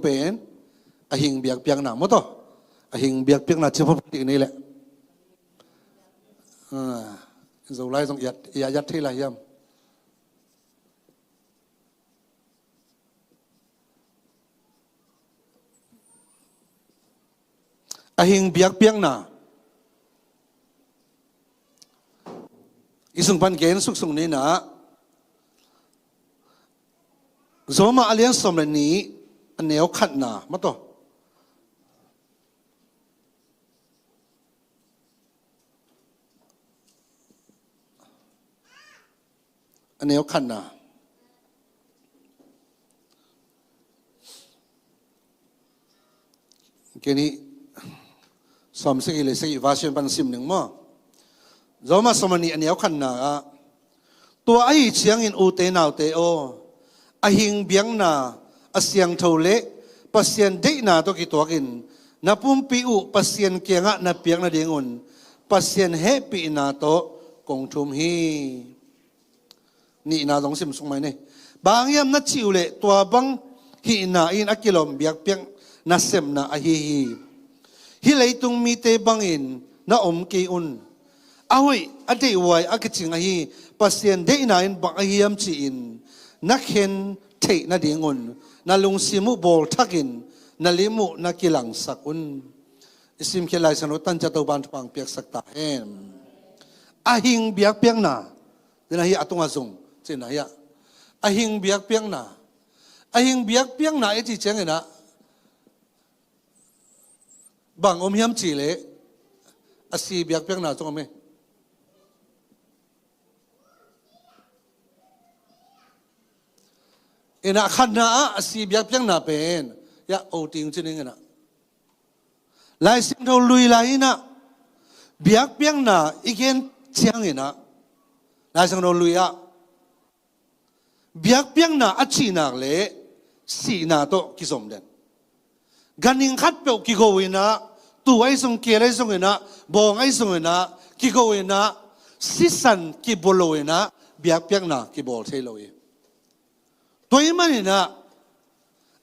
เป็นหิงเบียกเปียกหนาหมดต่อหิงเบียกเปียกหนาเฉพาะปีนี้แหละเราไล่ต้องยัดที่ไรย่ำหิงเบียกเปียกหนาอีสุงพันเกณฑ์สุกสุงนี้นะโซมาอเลียนสมเรนี้อันเหนียวขัดหนามาต่ออันเหนียวขัดหนาเกนี้สมสิกิเลสิกิวาเชนปันซิมหนึ่งมั้งเรามาสมัยนี้อันเหนียวขัดหนาตัวไอ้เชียงอินอูเตนาวเตโอหิงเบียงนาเสียงเท่าเละปัสเซียนเด็กนาตัวกี่ตัวกินนับปุ่มปีอุปัสเซียนเกียงะนับเปียงนาเดียงุนปัสเซียนเฮปีนาโตกงทุมฮีนี่นาลงสิมสมัยนี้บางยามนัดชิวเละตัวบังฮีนาอินอักิลมเบียกเปียงนัสเซมนาฮีฮิเลยตุงมีเตบังอินนาอมกีอุนเอาไว้อดีไว้อักจิงฮีปัสเซียนเด็กนาอินบังฮียมจีอินนักเห็นเทนัดงุนนัลุงซิมุบอลทักินนัลิมุนักิลังสักุนอิสิมเคลายสนุตันจะตัวบานฟังเปียกสักตาเห็นหิงเบียกเปียงนาเดี๋ยวนี้อาตุงอาซุงเจนายะหิงเบียกเปียงนาหิงเบียกเปียงนาไอ้ที่เจงนะบางอมยมจีเล่สีเบียกเปียงนาจงไหมนะขันนาสีเบียกเปียงนาเป็นยาโอติงจริงๆนะลายสิ่งที่ลุยลายนะเบียกเปียงนาอีกเห็นเชียงนะลายสิ่งที่ลุยอะเบียกเปียงนาอัจฉรินักเล่สีนาโตกิสมเด่นกันยิงขัดเปลวกิโกวินะตัวไอ้ส่งเกลือไอ้ส่งนะบองไอ้ส่งนะกิโกวินะสิสันกิบโลวินะเบียกเปียงนากิบอลเทโลวิตัวเองมันนี่นะ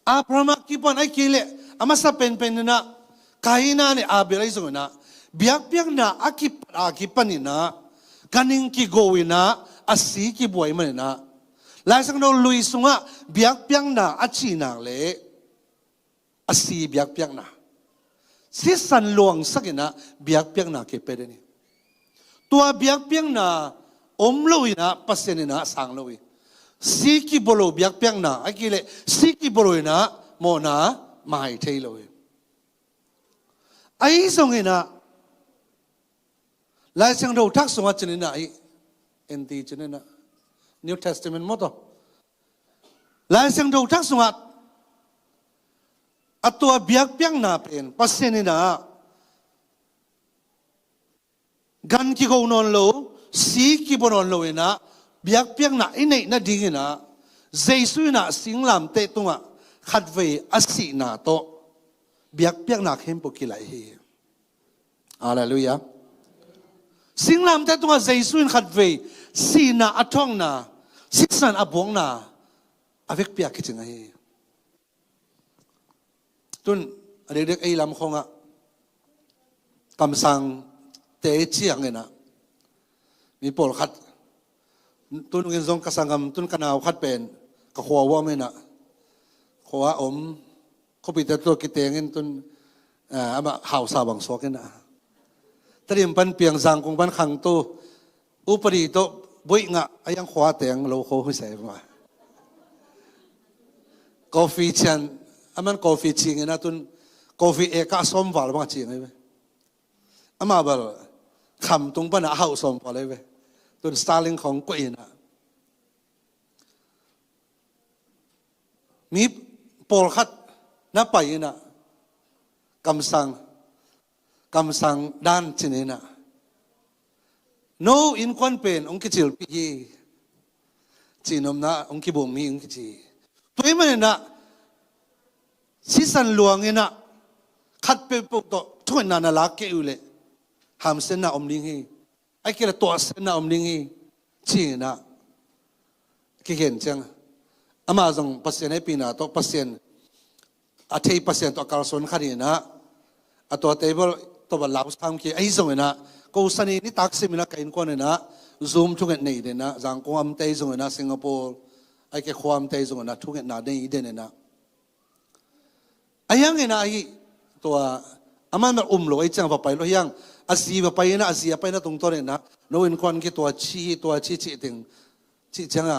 อาพระมากิปนไอ้กิเลอามาสับเป็นนะใครนะเนี่ยอาเบลัยส่งนะเบียกเปียกนะอากิปนี่นะกันยิงกิโกวินะอาศีกิบวยมันนี่นะหลายสังโนลุยส่งอ่ะเบียกเปียกนะอาชีนักเล่อาศีเบียกเปียกนะสิสันหลวงสักนะเบียกเปียกนะเก็บไปได้นี่ตัวเบียกเปียกนะอมลุยนะปัสเซนนะสังลุยสีกิบโลเบียกเปียงนาไอ้กิเลสีกิบโลนะโมนาไม่เท่เลยไอ้ส่งเงินะหลายสิ่งเราทักส่งมาจนนะไอ้เอ็นดีจนนะ New Testament หมดอ่ะหลายสิ่งเราทักส่งมาตัวเบียกเปียงนาเป็นปัสเซนนะกันกิโกนอนโลสีกิบนอนโลนะเบียกเปียงน่ะไอ้เนี่ยน่ะดีนะเจสุน่ะสิงลำเตตุงะขัดเวอสีน่ะโตเบียกเปียงน่ะเข้มปุกิไลเฮอาเลลูยาสิงลำเตตุงะเจสุนขัดเวสีน่ะอัทองน่ะสิสันอบวงน่ะอเวกเปียกคิดยังไงตุนเด็กๆไอ้ลำคงอ่ะคำสั่งเตะเชียงเลยนะมีปอลขัดตุนเงินทรงกษังกำตุนกันเอาขัดเป็นกขวว่าไม่นะขวาอมเขาปิดตัวกิเตงินตุนอามาข่าวสาวบางสวกันนะตรีมปันเปียงสังคงปันขังตัวอุปริโตบุยงะยังขวาเตียงโลโก้ไม่ใส่มากาแฟชันอามันกาแฟชิงนะตุนกาแฟเอกสมวัลบางชิงไงเว้ยอามาบอลคำตรงปันเอาสมวัลเลยเว้ยตุนสตาร์ลิงของกุยนะมีปอลขัดนับไปนะกำสังด้านชนิดนะโนอินควันเป็นองค์จิลปีจีนอมนะองค์กิบุมีองค์จีตัวเองมันนะสิสันหลวงนะขัดเป็นปุกโตทุกนานาลักเกอุเลหามเส้นนะอมลิงฮีไอ้เกล้ตัวเส้นนะอมลิงฮีจีนะกี่เห็นจังอามาจงพัศน์ให้ปีนาโตพัศน์ อาทิตย์เปอร์เซ็นต์ตัวการส่วนขันนี่นะตัวเทเบิลตัวลาวทำกี่ไอ้ส่งนะกูสันนี่ตักสิมินะกินก่อนนะซูมทุกเงินนี่เดนะจังกูอัมเตยส่งนะสิงคโปร์ไอ้แค่ความเตยส่งนะทุกเงินนาเดย์เดนนะไอ้ยังไงนะไอ้ตัวอามันมันโลไอ้จังพอไปแล้วยังอาศีพอไปนะอาศีไปนะตรงตัวเนี่ยนะโน้นคนกี่ตัวชี้ถึงชี้จังอ่ะ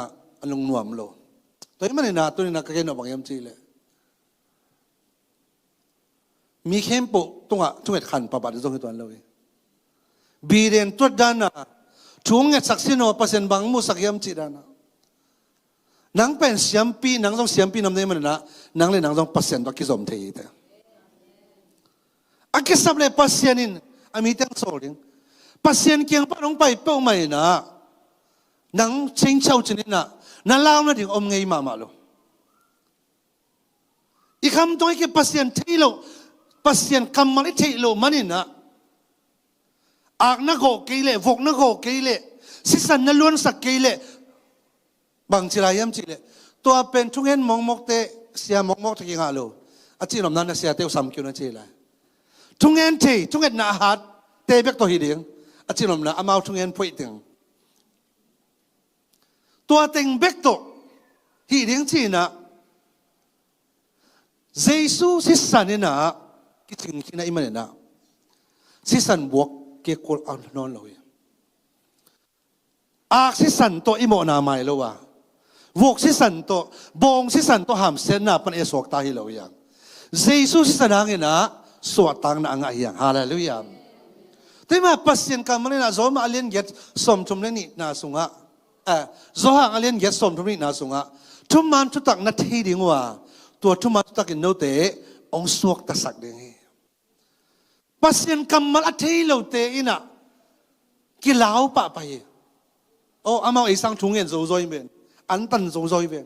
ลงนวมโลตัวนี้มันเนี่ยนะตัวนี้นะก็แค่หนบางยามจีเลยมีเข้มปุตรงอ่ะทุกเงินขันปะบัดตรงที่ตัวนั้นเลยบีเดนตัวด้านน่ะช่วงเงินสักสิโนเปอร์เซ็นต์บางมุสักยามจีด้านน่ะนังเป็นเสียมปีนังต้องเสียมปีน้ำเนี่ยมันนะนังเลยนังต้องเปอร์เซ็นต์ตัวกิจสมเทียร์อากิสับเลยเปอร์เซ็นต์นี่อามีตั้งโซลิงเปอร์เซ็นต์เกี่ยงปะน้องไปเป้าหมายนะนังเชิงเช่าชนิดน่ะนั่นเล่านะถึงอมไงมาโลอีกคำตรงไอ้เปอร์เซ็นต์ที่เราเปอร์เซ็นต์คำมันที่เรามันนี่นะอากนักโขกเล่วกนักโขกเล่สิสันนั่นล้วนสักเกเล่บางทีไรย้ำจีเล่ตัวเป็นทุกเห็นมองเตะเสียมองที่งาโลอาจีนอมนั้นเสียเตะสามคิวนั่นจีเลยทุกเห็นที่ทุกเห็นหน้าหัดเตะเบกตัวหิดิงอาจีนอมนั้นอามาทุกเห็นพูดถึงตัวเต็งเบกตัวหิดิงจีน่ะเยซูสิสันนี่นะคิดถึงที่นั่นอีมันนะสิสันบวกเกี่ยวกับอันนอนเลยอากสิสันตัวอิโมนาไม่รู้ว่าวกสิสันตัวบงสิสันตัวหามเซนน่ะเป็นเอสวกตาฮิโลยังเยซูสิสันหางนะสวดตังนะงายยังฮาเลลูยาแต่มาปัสยันกันมันนะโซมาเลียนเก็ตสมทุมนี่นาสุงะโซหางเลียนเก็ตสมทุมนี่นาสุงะทุมมันทุตักนัดที่ดิ่งว่าตัวทุมมันทุตักอินโนเตองสวกตะสักดิ่งปัสยันกันมันอัฐิโลเตอินะกิลาวปะไปโอ้อามาไอ้สังทุงเงินโซโซยเป็นอันตันโซโซยเป็น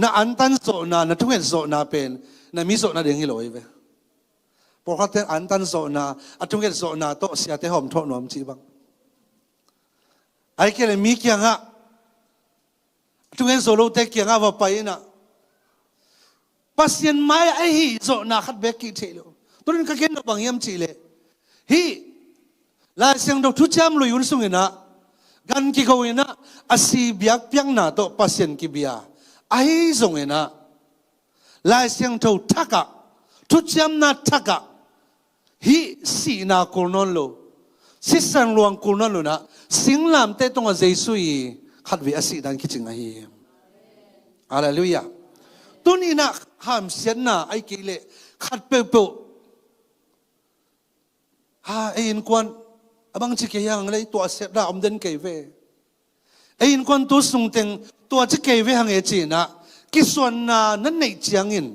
น่ะอันตันโซน่ะทุงเงินโซน่ะเป็นน่ะมิโซน่ะเด้งฮิโลยเป็นพอเขาเตอันตันโซน่ะอัทุงเงินโซน่ะโตเสียเตหอมทอดนอมจีบังไอ้แค่เลยมีเกียงอ่ะทุงเงินโซโลเตเกียงอ่ะว่าไปน่ะปัสยันไม่ไอ้ฮีโซน่ะขัดเบกกี้เทโลตัวนี้ก็เกินบางยามจีเลยฮีลายเสียงดอกทุจามลุยวุ่นสุงเนะกันกี่เขาเนะอาศัยเบียกเปียงนาโตปัสยันกิเบียไอ้ส่งเนะลายเสียงเท่าทักกะทุจามนาทักกะฮีสีนาโคนนโลสิสันลวงโคนนโลนะสิงลามเตตงอาเจสุยขัดวิอาศัยดันคิดจริงไอ้ฮาเลลูยาตัวนี้นะห้ามเสียนนะไอ้กิเลขัดเปเปไอ้อินควันบางทีก็ยังเลยตัวเสดาอมเดินเกยเวไอ้อินควันตัวสุงเต็งตัวจะเกยเวหังเอจีนะกิส่วนน่ะนั่นในเจียงอิน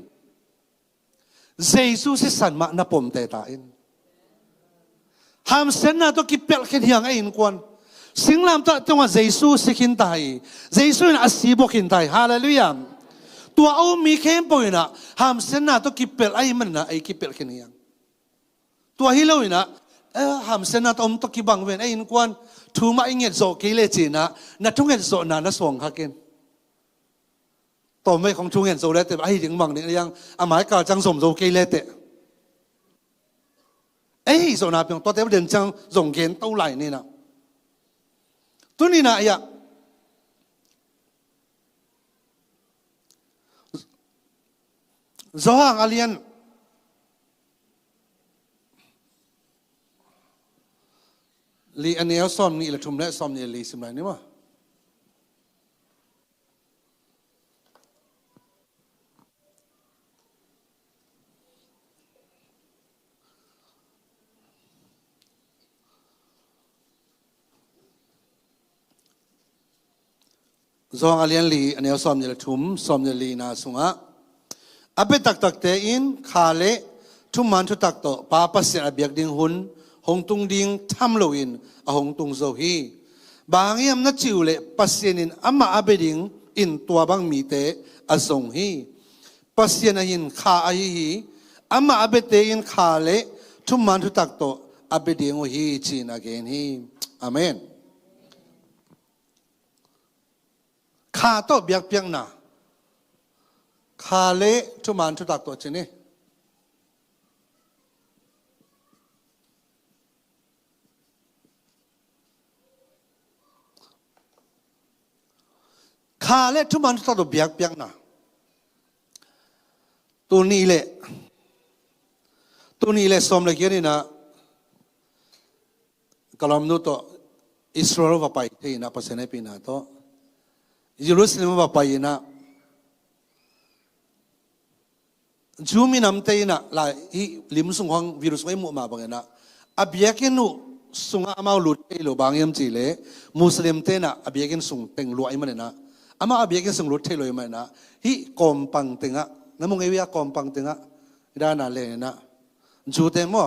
เยซูสิสันมาณปมเตตาอินหามเซนน่ะตัวกิเปลขึ้นยังไอ้อินควันสิ่งลำตัวตัวว่าเยซูสิขินไตเยซูน่ะอาศัยบกินไตฮาเลลูยาตัวเอามีเข้มป่วยนะหามเซนน่ะตัวกิเปลไอ้มันนะไอ้กิเปลขึ้นยังตัวฮิโลยนะหามเซนนาตอมตกิบังเวนไอ้อินควันทูมาอิงเงตโซกิเลจีนะนัดทุงเงตโซนานัสวงฮักเกนต่อไม่ของทุงเงตโซเลเตไอ้ถึงบังนี่ยังอาหมายกาจังสมโซกิเลเตไอ้โซนาเพียงตัวเต็มเดินจังส่งเกนเต้าไหลนี่นะตัวนี้นะอย่าโซฮังอาเลียนลีอันนี้เอาซ้อมนี่ละทุ่มแล้วซ้อมนี่ลีสมัยนี้มั้งซองอาเลียนลีอันนี้เอาซ้อมนี่ละทุ่มซ้อมนี่ลีนาสุงะอาเปตักตักเตอินขาเละทุ่มมันทุตักโตป้าปัสเสียอเบียกดิ่งหุนหงตุงดิ่งทำโลอินหงตุงโซฮีบางยามนัดจิวเละปัสเซียนินอามาอาเบดิ่งอินตัวบางมีเตอสงฮีปัสเซียนอินขาอาฮีอามาอาเบเตอินขาเละทุมมันทุตักโตอาเบดิ่งโอฮีจีนาเกนฮีอาเมนขาโตเบียกเปียงนา คาเลทุมันทุตักตัวเจนี่คาเลทุมันทุตักตัวเบียกเปียกนะตัวนี้แหละสมเลยแค่นี้นะกลามนุตัวอิสราเอลว่าไปที่นะภาษาในปีนั้นตัวเยรูซาเล็มว่าไปนะจูมินำเตยนะลายที่ลิมสุงของวิรุสไม่หมู่มาบางนะอับยากินุสุงอามาลุดเอโลบางยามจีเลมุสลิมเตนะอับยากินสุงเต็งลวยมันนะอามาอับยากินสุงลุดเทลอยมันนะที่กอมปังเต็งะงั้นมึงไอ้วิากอมปังเต็งะด้านนั้นเลยนะจูเต็มว่า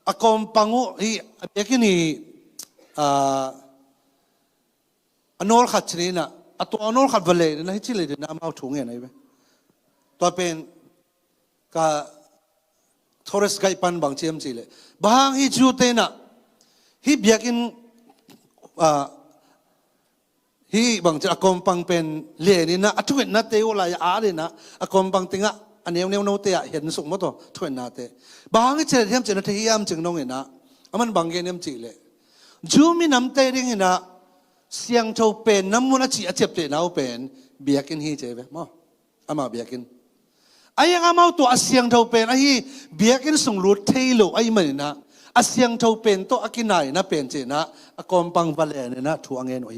อากอมปังอุที่อับยากินี่อนอลขัดชนีนะตัวอนอลขัดวะเลยนะที่ชิเลยนะมาเอาถุงเงี้ยนะไอ้ตัวเป็นก็ทอร์สไกปันบางเชียมสิเลยบางฮิจูเตนะฮิเบียกินฮิบางจะอากอมปังเป็นเลี้ยนี่นะทุกคนนัดเตวลายอาเลยนะอากอมปังติงะอันนี้เนี่ยโน้ตเตะเห็นสุกมั้งตัวทุกคนนัดเตบางฮิเจริญเทียมเจนเทียมจึงน้องเห็นนะมันบางเงี้ยมสิเลยจูมีน้ำเตะดิ่งนะเสียงเท่าเป็นน้ำมันจีอาเจ็บเตะน้าเป็นเบียกินฮิเจเว้มั้งอามาเบียกินไอ้ยังอามาตัวอาเซียงเท่าเป็นไอ้เบียกินส่งรูดเทโลไอ้มันนะอาเซียงเท่าเป็นตัวอากินไหนนะเป็นเจนะอากอมปังวาเลนนะทัวเงินไอ้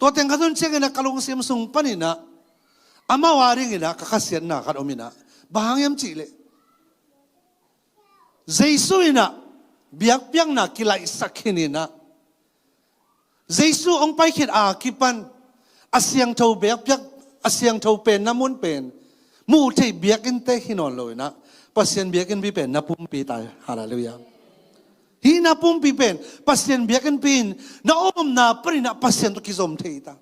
ตัวเต็งขันตุนเชงนะกะลงเสียมส่งปันนะอามาวาริงนะกะขัดเสียนนะขัดอมินะบางยามจีเลเจสุยนะเบียกเปียงนะกิไลสักขินีนะเจสุองไปคิดอาคิปันอาเซียงเท่าเบียกเปียกอาเซียงเท่าเป็นน้ำมันเป็นมูเทเบียกินเตหินอนเลยนะปัสเซียนเบียกินปีเป็นนับปุ่มปีตายฮาเลลูยาฮีนับปุ่มปีเป็นปัสเซียนเบียกินปีนน้าอมนาปรินะปัสเซียนตุกิสมเทตา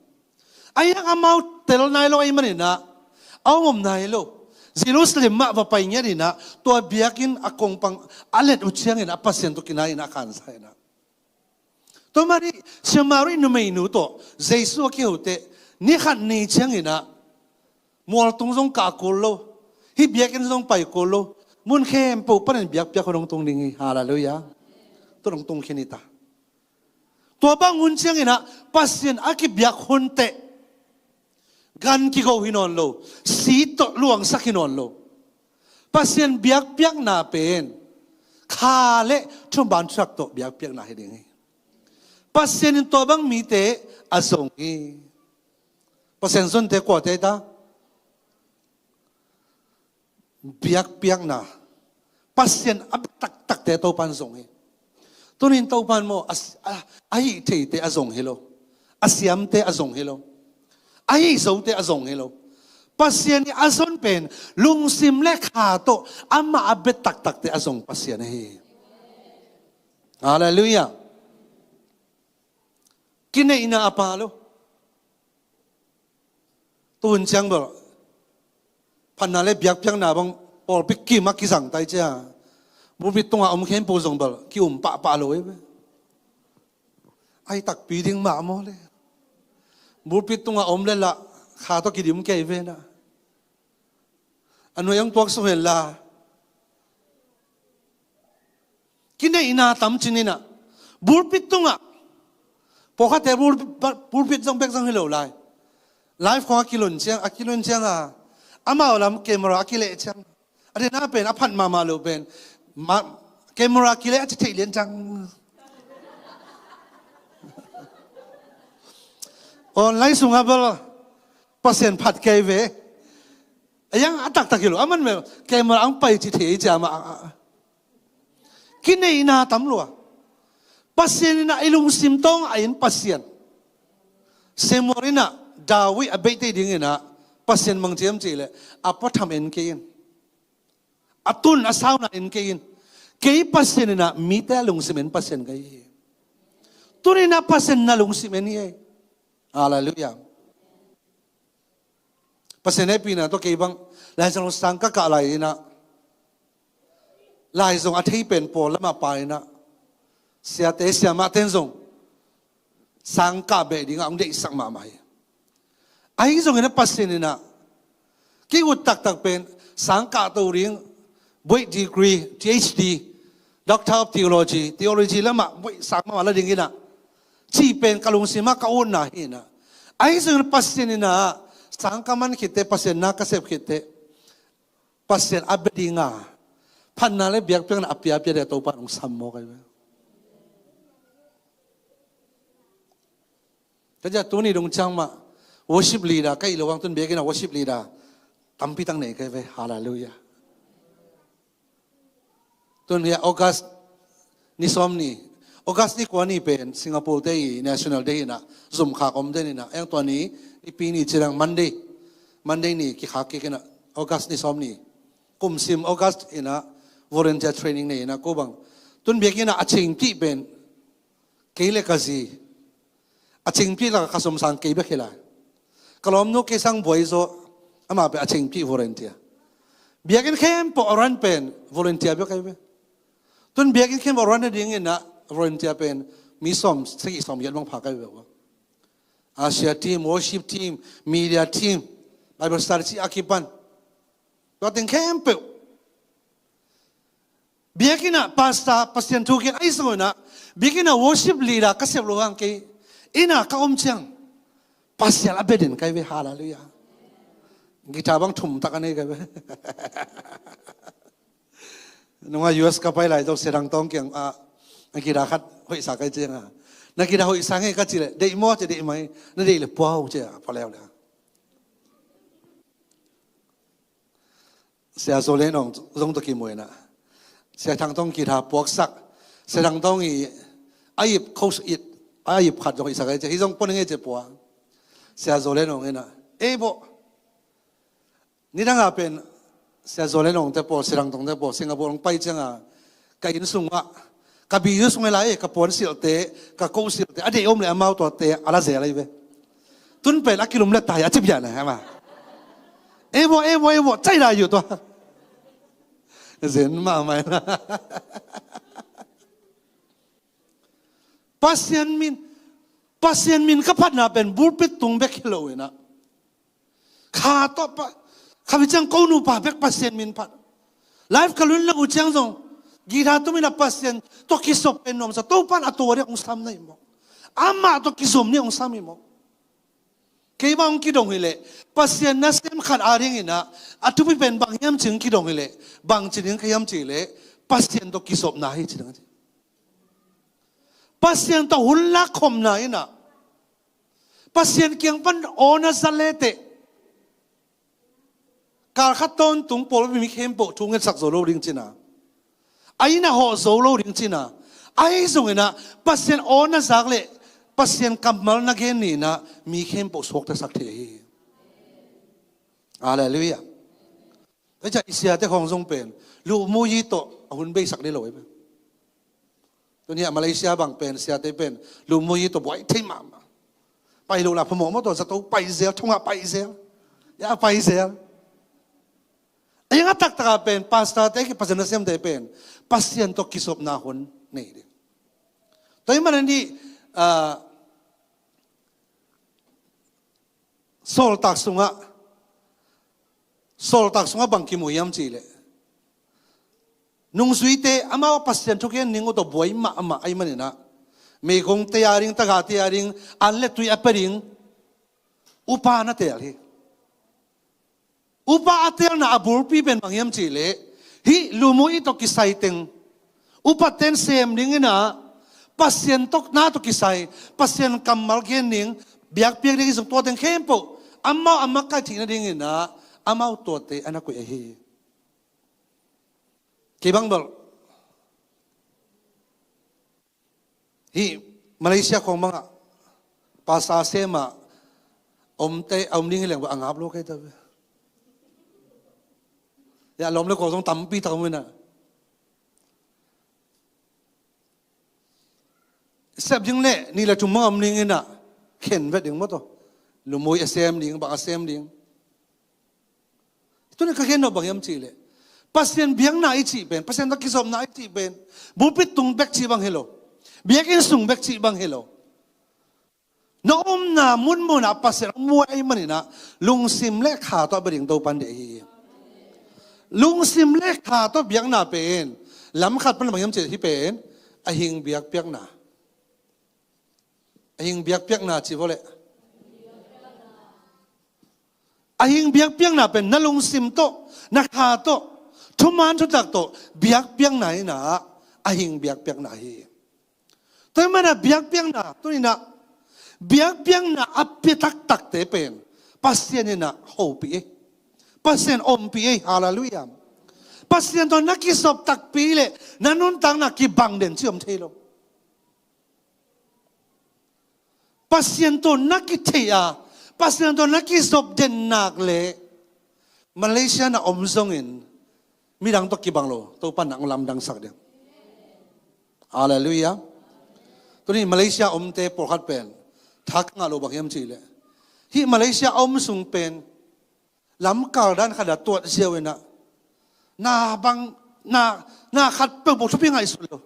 ไอ้ยังอามาเตลนายโลไอ้มันนะเอาอมนายโลเยรูซาเล็มมาว่าไปเงี้ยนี่นะตัวเบียกินอากงปังอเลตอุเชียงนะปัสเซียนตุกินายนะขันใส่นะตัวมาดิเชื่อมารินุไม่นูโตเจสุกิโหเตนี่ขันนี่เชียงนะมัวตรงกาโกโลฮิเบียกินตรงไปโกโลมุนเข้มปูปนันเบียกเบียกคนตรงนี้ฮาเลลูยาตัวตรงแค่นี้ตาตัวบางมุนเชียงนะปัสเซียนอากิเบียกคนเตะกันกิโกหินอนโลสีตลวงสักหินอนโลปัสเซียนเบียกเบียกนาเป็นคาเละชุมบันสักตัวเบียกเบียกนาให้ดีปัสเซียนตัวบางมีเตะอาสงฮีปัสเซียนส่วนเตะกว่าเตะตาเบียกเปียกนะปัสเซียนอับตักเตะตัวปันส่งให้ตัวนี้ตัวปันโมไอ้เทอาส่งให้โลอาเซียมเตอาส่งให้โลไอ้สูเตอาส่งให้โลปัสเซียนอาส่งเป็นลุงซิมเล็กขาโตอามาอับตักเตอาส่งปัสเซียนให้ฮาเลลูยากินในอินาอาปาโลตุนจังบ่พันนาเลเบียกเพียงนาบังปอลปิกกี้มักกิสังไตเจ้าบุบิตตงอาอมเข็มปูส่งบ่กิอุมปะโลยไอตักปีดิ้งมาโมเลยบุบิตตงอาอมเลละขาตกิดิมเกยเวนะอันนู้ยังตัวสุเฮลากินในอินาตั้มจินินะบุบิตตงอาพอข้าแต่บุบิตจงเบกจงเฮโลไลฟ์ของอากิลุนเชียงอ่ะอามาเอาลำเกมรากิเลจังอันนี้น่าเป็นอภันมาลูเป็นเกมรากิเลจะเที่ยนจังออนไลน์สุงครับเปอร์เซ็นต์ผัดเกยเวยังตักกิโลมันแบบเกมราอังไปจิเที่ยจะมากินในนาตำรวจเปอร์เซ็นต์น่ะไอ้ลุงซิมต้องไอ้เปอร์เซ็นต์เซมอริน่ะดาวิอเบติดิ้งนะปัสเซียนมังเจียมจีเลยอาปทำเอ็นเกนอาตุนอาสาวน่ะเอ็นเกนเกยปัสเซียนน่ะมีแต่ลุงซิเมนปัสเซียนเกยตุนี่น่ะปัสเซียนน่ะลุงซิเมนเย่ฮาเลลูยาปัสเซียนไอ้ปีน่ะตัวเกยบังหลายส่งสังกักอะไรนะหลายส่งอาทิตย์เป็นปอแล้วมาไปนะเสียเตเสียมาเต้นส่งสังกัดเบดิ้งอ่ะองเด็กสังมาใหม่ไอ้ส่งเนี่ยปัสเซียนน่ะ กี่อุดตักเป็นสังกัดตัวเรียงบุยดีกรี PhD Doctor of Theology แล้วมาบุยสักมาแล้วอย่างนี้นะที่เป็นกลุงสิมาก้าวหน้าหินะไอ้ส่วนปัสเซนนะสังกัดมันคิดเตปัสเซนนักเกษตรคิดเตปัสเซนอับดิงาพันนั่นเลยเบียกเพียงอับยาเดียตัวปานองสัมโมกันเลยแต่จะตัวนี้ดงจังมา worship leader ใกล้ระวังต้นเบียกิน worship leader ตั้มพี่ตั้งไหนกันไปฮาเลลูยาตัวนี้ออกัสนี่ซ้อมนี่ออกัสนี่กว่านี่เป็นสิงคโปร์ day national day นะซุ่มขาคม day นี่นะอย่างตัวนี้ปีนี้จะเรื่อง Monday นี่กี่ขากี่กันนะออกัสนี่ซ้อมนี่กุมซิมออกัสนี่นะ volunteer training นี่นะกูบังต้นเบียกินนะอาชิงพี่เป็นเกลี่ยกันสิอาชิงพี่ละก็สมสังเกตไปขี้ละกลอมนุกเกสังบวยโซอามาเป็นอาชิงพี่ volunteer เบียกินแค่ปอรันเป็น volunteer ไปกันไปต้นเบียกินแค่ปอรันนี่ยังไงนะ volunteer เป็นมีสมสิ่งสมยันบังพากันไปว่าอาเซียทีม worship team media team Bible study ที่อาคิปันตัวติงแค่เปล่าเบียกินนะพาสต้าพัสยันทุกินไอ้ส่วนนะเบียกินนะ worship leader ก็เสียบลูกอังเกอิน่าก็อมเชียงพัสยันอับดินกันไปฮาเลลูยากีตาร์บังทุ่มตะกันนี่กันไปนึกว่า US ก็ไปหลายตัวเสียงต้องเกี่ยงนักกีฬาคัดหอยสักกันจริงนักกีฬาหอยสักให้ก็จริงเลยได้มั่วจะได้ไหมนั่นได้เลยป้าวเจ้าพอแล้วเลยเสียโซเลนองต้องตะกี้มวยนะเสียทางต้องกีฬาปวกสักเสียทางต้องไอ้ยิบโคชอิดไอ้ยิบขัดหอยสักกันจะที่ต้องปนให้เจ็บปวดเสียโซเลนองเองนะโบนี่ทั้งอาเป็นเสียโซเลนองแต่ปวดเสียทางต้องแต่ปวดสิงคโปร์ลงไปจังกับอินสุงะกับบิวสุงเวลากับปอนสิลเตกับโคสิลเตอดีตอมเลยอามาตัวเตอะไรเสียอะไรไปตุนเป็นลักกิลุมเล็ดตายอาชีพยันนะฮะมาโบใจได้อยู่ตัวเสียนมาไหมนะปัสยันมินก็พัฒนาเป็นบูปิดตุงเบกโลเวนะข้าต่อปะข้าวิจังกูนูป่าเบกปัสยันมินพัดไลฟ์กลุ่นละอุจังซงกีฬาตัวมินาปัสยันตัวกิสบเป็นนมสตัวปันอัตัวเรียกองสามนี่มั้งอามาตัวกิสบเนี่ยองสามีมั้งเกี่ยบางกิดงเฮเลปัสยันนัสเต็มขัดอาริงินะอัตุพิเป็นบางยามจึงกิดงเฮเลบางจึงขยามจึงเลปัสยันตัวกิสบนาฮิจึงปัสยันตัวหุ่นลักคมนาฮินะปัสยันเกี่ยงปันโอนัสเลเตการขัดต้นตุงโปลมีเข้มโปทุงเงินสักโซโลริงจินะไอ้น่ะห่อโซโลริงจินะไอ้ส่งนะปัสยันโอนัสสักเลปัสยันกำมัลนักเงินนี่นะมีเข้มโปสกแต่สักเทียอะไรเลยอ่ะแต่จะอิสยาเตของทรงเป็นลูกมูยีโตหุ่นเบสักได้เลยไหมตัวนี้มาเลเซียบางเป็นเซียเตเป็นลูกมูยีโตบ่อยที่มาไปลูกหลับพมองมาตัวสตูไปเสียทุ่งไปเสียอย่าไปเสียยังตักตะเป็นพาสต้าเตกิปัสยันเสียมเตเป็นปัสยันตกิสบนาหุ่นนี่ดิตัวนี้มันนี่โซลตักสุงะบางกิมวยามจีเลนุ่งสุยเตอามาปัสยันทุกอย่างนิ่งก็ตัวบวยมาไอ้มันนี่นะเมฆงเตียริงตะกาเตียริงอันเล็ตุยอเปริงอุปาณเตียรีอุปาเตียนะบุรปีเป็นบางยามจีเลฮิลูมุยตกิไซติงอุปเทนเซมนิ่งนะปัสยันตกนาตกิไซปัสยันกำมัลเกนิ่งเบียกเปียกนี่ส่งตัวเต็งเข้มปุ๊อามาใกล้ถึงนั่นเองนะอามาตัวเตอันนั้นก็เอฮีกี่บังบอกฮีมาเลเซียของมังอ่ะภาษาเซมาอมเตอมนิ่งเหลืองว่าอ่างอาบโลกให้เธออย่าล้มแล้วก็ต้องตั้มปีตั้มไว้นะเสพยังเละนี่แหละจุ่มมังอมนิ่งนะเข็นไปถึงมั้งตัวลูมวยเซมดิ่งบักเซมดิ่งตัวนี้ก็เห็นเราบางยามจีเลยปัสยันเบียงน่าอิจิเป็นปัสยันตะกิสมน่าอิจิเป็นบุปิดตุงเบกจีบังเฮโลเบียกินสุงเบกจีบังเฮโล น้อมนามุนมุนปัสเซนมวยมันนี่นะลุงซิมเล็กขาตัวบริงตัวปันเดียลุงซิมเล็กขาตัวเบียงนาเป็นล้ำขัดเป็นบางอย่างเจที่เป็นอหิงเบียกเปียกนาอหิงเบียกเปียกนาจีบเลยอหิงเบียกเปียกนาเป็นนั่นลุงซิมโตนักขาโตทุมันทุจักโตเบียกเปียกไหนนะอหิงเบียกเปียกนาเฮแต่เมื่อนะเบียกเปียกนาตัวนี้นะเบียกเปียกนาอัปเปตักตักเตเป็นปัสเซียนนี่นะโฮปีปัสเซียนอมปีฮาเลลูยาปัสเซียนตอนนักกิสอบตักปีเลยนั่นนุ่นตังนักกิบังเด่นเชื่อมเทโลปัสเซียนตัวนักกิเทียปัสเซียนตัวนักกิสอบเด่นนักเลยมาเลเซียน่ะอมซงอินมีดังตกกิบังโลตัวปันนังลำดังสักเดียวฮาเลลูยาตัวนี้มาเลเซียอมเตปอคัดเป็นทักงาโลบักยมจีเลยที่มาเลเซียอมสุงเป็นล้ำกาด้านขนาดตัวเชียวนะนาบังนาขัดเปิดบอกทุกอย่างไงสุดเลย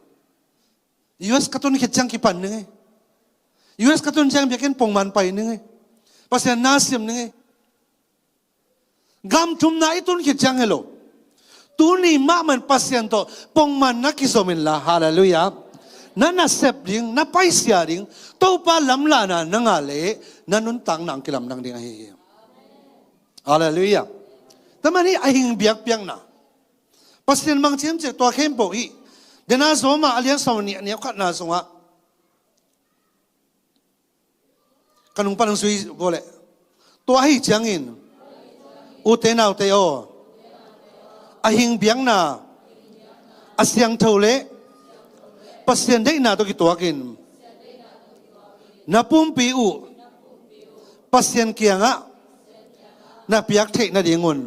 US กระตุ้นเขียนจังกี่ปันนึงไง US กระตุ้นจังเบียกันปงมันไปนึงไงภาษาหน้าเสียมนึงไงกำทุ่มนาไอตุนเขียนจังเหรอตัวนี้มาเหมือนภาษาตัวปงมันนักกิโซมินละฮาเลลูยานั่นน่ะเสพดิ่งนั่นไปเสียดิ่งตัวป้าลำลานะนังอะไรนั่นนุ่นตังนังกิลำนังดิ่งไอ้ฮาเลลูยาแต่มันนี่ไอ้หิงเบียกเปียงนะปัสเซียนบางทีมเจตัวเข้มปอีเดน่าสมมาเลี้ยงสาวเนี่ยขัดน่าสงะกันนุ่งปันสุยโบเลตัวให้จังอินอุเทนาอุเตโอไอหิงเบียงนาอาเซียงเท่าเลปัสเซียนได้นาตัวกี่ตัวกินนับปุ่มปีอุปัสเซียนเกียงะนับยักเทนาเดียงุน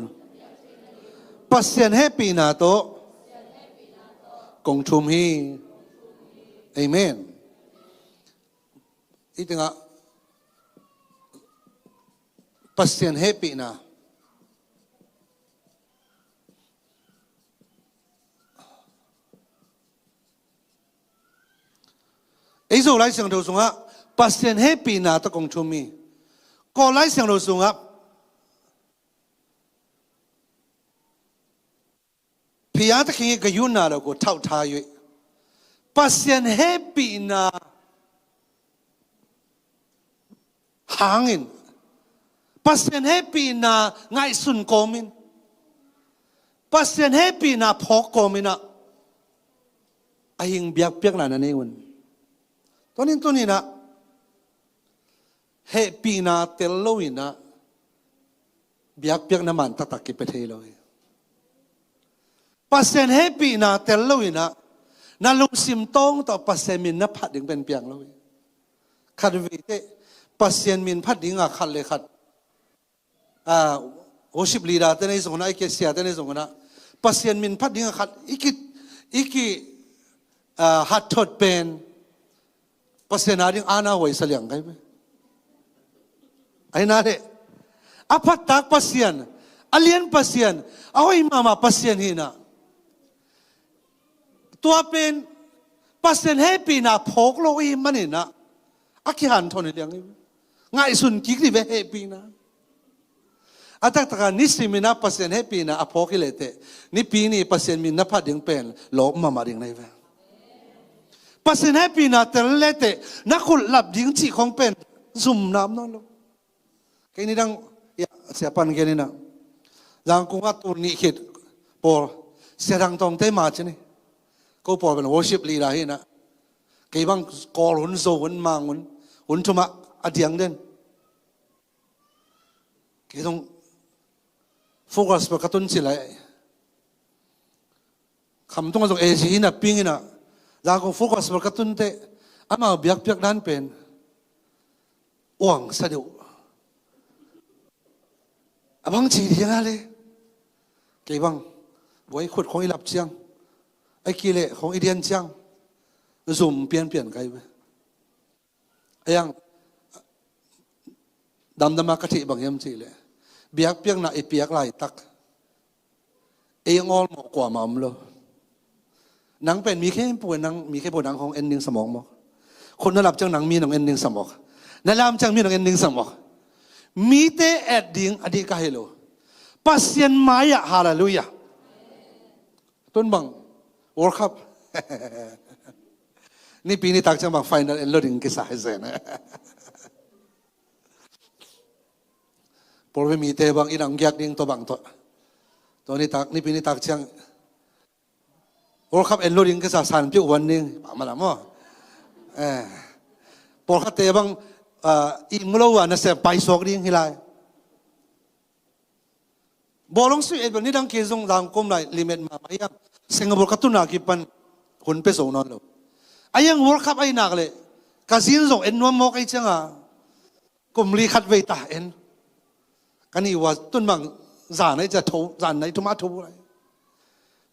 ปัสเซียนให้ปีนาโตกงชุมฮีเอเมนอีตึงอ่ะปัสเซียนให้ปีนาไอ้โซไลเสียงเราส่งอ่ะปัสเซียนให้ปีนาโตกงชุมฮีก็ไลเสียงเราส่งอ่ะพี่อาตะคิงก็ยุ่นน่ะเราก็เท่าทายอยู่ปัสยันเฮปีน่ะหางอินปัสยันเฮปีน่ะไงสุนโกมินปัสยันเฮปีน่ะพอกโกมินะไอ้ยิงเบียกเปียกน่ะนั่นเองตัวนี้นะเฮปีน่ะเตลโลวินะเบียกเปียกน่ะมันตักกิไปเทโลปัสเซนเฮปีนาเตลลุยนะนาลุงซิมตงต่อปัสเซนมินนับพัดดิ่งเป็นเปียงลุยขัดวิเตปัสเซนมินพัดดิ่งอ่ะขัดเลยขัดโอชิบลีดาเตนในส่งนะไอเกเซียเตนในส่งนะปัสเซนมินพัดดิ่งอ่ะขัดอีกหัดทดเป็นปัสเซนอาดิ่งอาณาไว้เสลียงไงไหมไอ้นาเดอภัตตากปัสเซนอเลียนปัสเซนเอาไอ้มาปัสเซนฮีนะตัวเป็นปัสเซนให้ปีน่ะพกโลอีมันนี่นะอักขิหันทนเรื่องนี้ง่ายสุดกิ๊กที่เวให้ปีนะอาตักตะการนิสิมินะปัสเซนให้ปีน่ะอพกิเลเตนี่ปีนี้ปัสเซนมินนับพัดยังเป็นโลมาเรื่องไหนเว้ปัสเซนให้ปีน่ะแต่เลเตนักขุดหลับยิงจีของเป็นซุ่มน้ำนั่นลูกแค่นี้ดังเสียปันแค่นี้นะดังกูว่าตัวนี้คิดปอเสียดังตรงเตมาใช่ไหมก็พอเป็น worship leader เห็นนะกี่บางกอหุ่นโซหุ่นมังหุ่นชุมะอดียงเด่นกี่ต้องโฟกัสไปกระตุ้นสิเลยคำต้องมาจากเอชีน่ะปิ้งน่ะแล้วก็โฟกัสไปกระตุ้นเตะอามาเบียกด้านเป็นอ่วงสะดุบางทีเดียวเลยกี่บางไว้ขุดของอีหลับเชียงไอ้กิเลสของอีเดียนจังสุ่มเปลี่ยนกันไปไอ้ยังดำมากะทิบางยามจีเลยเบียกเปียงน่ะไอ้เปียกไหลตักไอ้ยังออลหมอกกว่าหม่ำเลยหนังเป็นมีแค่ปวดหนังมีแค่ปวดหนังของเอ็นดิ้งสมองมั้งคนระดับจังหนังมีหนังเอ็นดิ้งสมอง นั่นลำจังมีนักเงินสังบอกมีเตะแอดดิ้งอดีตก็เฮโลปัสยันมายะฮาเลลูยาต้นบังวอร์คัพนี่ปีนี้ตักจังบังไฟนอลเอ็นโลดิ้งกิสาเฮเซนพอไปมีเตะบังอีนังยักดิ้งตัวบังตัวนี้ตักนี่ปีนี้ตักจังวอร์คัพเอ็นโลดิ้งกิสาสันพิววันนึงปะมาละมั้งพอเขาเตะบังอีมโลวานะเสพไปสอกดิ้งฮิไลบอลลงสุดเอ็ดวันนี้ดังเกจงดังก้มไหลลิมิตมาไม่ยังเสียงบอลกัตุนากิปันหุ่นเปส่งนอนเลยไอ้ยังวอร์คัพไอ้นักเลยกาซินส่งเอ็นนวมมอกไอ้จังอ่ะกุมลีขัดเวตาเอ็นกันนี่ว่าต้นบังจานไหนจะทูจานไหนทุมาทูอะไร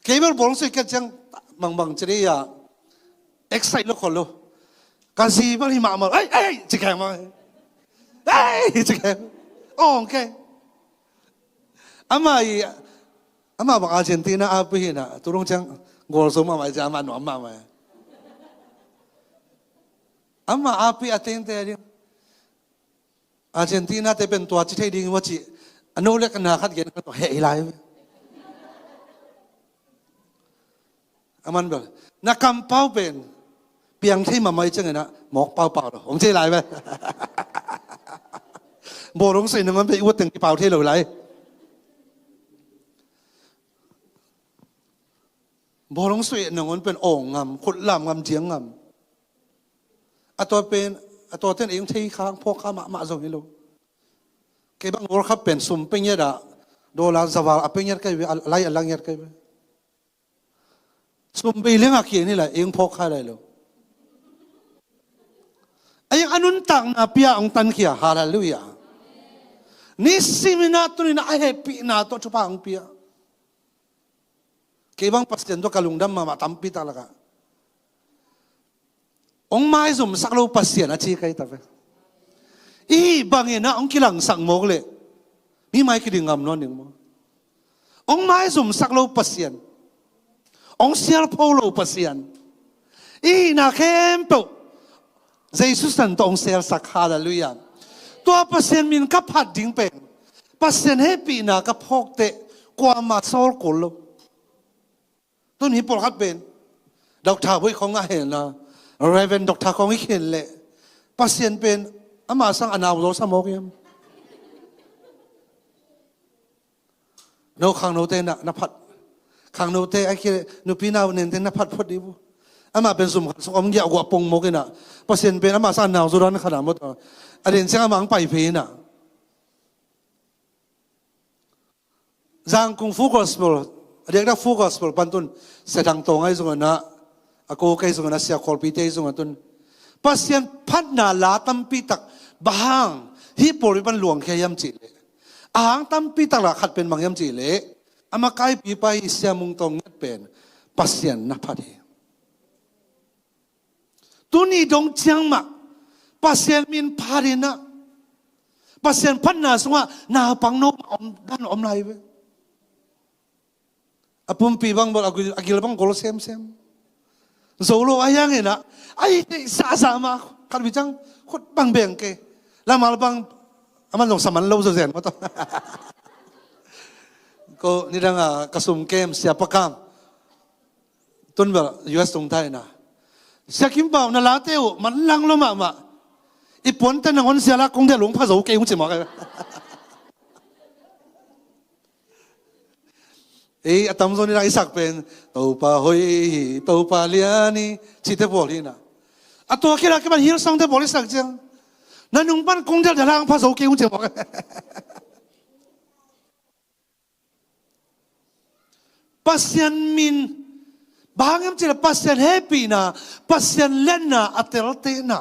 เกี่ยวกับบอลลงสุดก็จังบางจะได้ยาเอ็กไซต์ลูกคนลูกกาซีบริมาเอ้ยจะแข่งมาจะแข่งโอเคอามาบอกอาร์เจนตินาอาปีน่ะตุรงจังกอลสมมาไม่จะมาหนอมมาไหมอามาอาปีอาเทนเตอร์อาร์เจนตินาแต่เป็นตัวที่ไทยดิ้งว่าจีอนุเล็กนาขัดเย็นก็เฮไลฟ์อามันบอกนักกำเป้าเป็นเพียงที่มาไม่จังไงนะหมอกเปล่าหรอผมเจ๊ไรไหมโบลงสิ่งหนึ่งมันไปอวดถึงที่เปล่าที่เราไรบอลงสวยหนึ่งมันเป็นโอ่งงามขุดลำงามเจียงงามตัวเป็นตัวเต้นเองที่ค้างพวกข้ามาส่งให้ลูกเก็บบางวอร์คัพเป็นสุ่มเป็นยัดอะโดนลาซาวาลเป็นยัดกันไปอะไรอะไรยัดกันไปสุ่มไปเรื่องอะไรนี่แหละเองพวกข้าได้ลูกไอ้ยังอนุนตังนาเปียองตันเขียฮาเลลูยานี่สิมินาตุนี่นะไอ้เฮปีนาตัวชุบปังเปียเก็บบางปัสเจนตัวกะลุงดำมาตั้มปีตาละกะองไม้สุ่มสักโลปัสเจนอาชีพใครตาเฟอีบางเงินนะองกิลังสังโมกเลยมีไม้คิดงามนอนหนึ่งมั้งองไม้สุ่มสักโลปัสเจนองเสียร์พอโลปัสเจนอีน่าเข้มเปล่าเยซูสันตองเสียร์สักฮาเลลูยาตัวปัสเจนมินกับพัดดิ้งเป็นปัสเจนเฮปีน่ากับพกเตะกว่ามาโซลกุลตัวนี้ปลอดเป็นด็อกเตอร์วิของเห็นนะเรเวนด็อกเตอร์ของเห็นเลยปัสเซียนเป็นอามาสังอนาวโรสมองยังโนขังโนเตนะนับพัดขังโนเตไอ้คือนุปีนาวเน้นเตนับพัดพอดีบุอามาเป็นสมขันสมยาวกว่าปงโมกินะปัสเซียนเป็นอามาสังอนาวโรนขนาดหมดอันนี้เสียงอามังไปเพน่ะจางกุงฟูกอสเปลเรียกได้ฟูกัสเปิลปันตุนเสดังตรงไอ้ส่วนนะอากูไอ้ส่วนนะเสียคอลปีเตไอ้ส่วนตุนปัสยันพัฒนาลาตัมปีตักบางฮิปโปริปันหลวงแค่ยำจีเลอ่างตัมปีตักละขัดเป็นบางยำจีเลอามาไกปีไปเสียมุงตรงนี้เป็นปัสยันนับพัดตัวนี้ดงเจียงมาปัสยันมินพารินะปัสยันพัฒนาสว่านาปังโนอมด้านอมไรเวอปุ่มปีบังบอกอากิลบังโกลเซมโซโลอายังเห็นนะไอ้สามาขัดวิจังขดบังเบียงเกแล้วมาบังมันลงสมันโลเสียนมาต่อก็นี่ดังกระสุนเกมเสียประกามต้นแบบ US ตรงไทยนะเสียคิมเปานาลาเตวมันลังลงมาอีปนแต่หนังคนเสียละคงได้หลงพระโสเกงจิมอกกันอาตมาส่วนนี้เราอิสักเป็นตัวป่าหอยตัวป่าเลียนี่ชิดเทบอลีนะตัวแค่ละแค่มันฮิลซังเทบอลีสักจังนั่นนุ่งปั้นคงจะล้างพระโสเกงจิมอกกันปัสยันมินบางอย่างที่เราปัสยันเฮปีนะปัสยันเล่นนะอัตเลเตนะ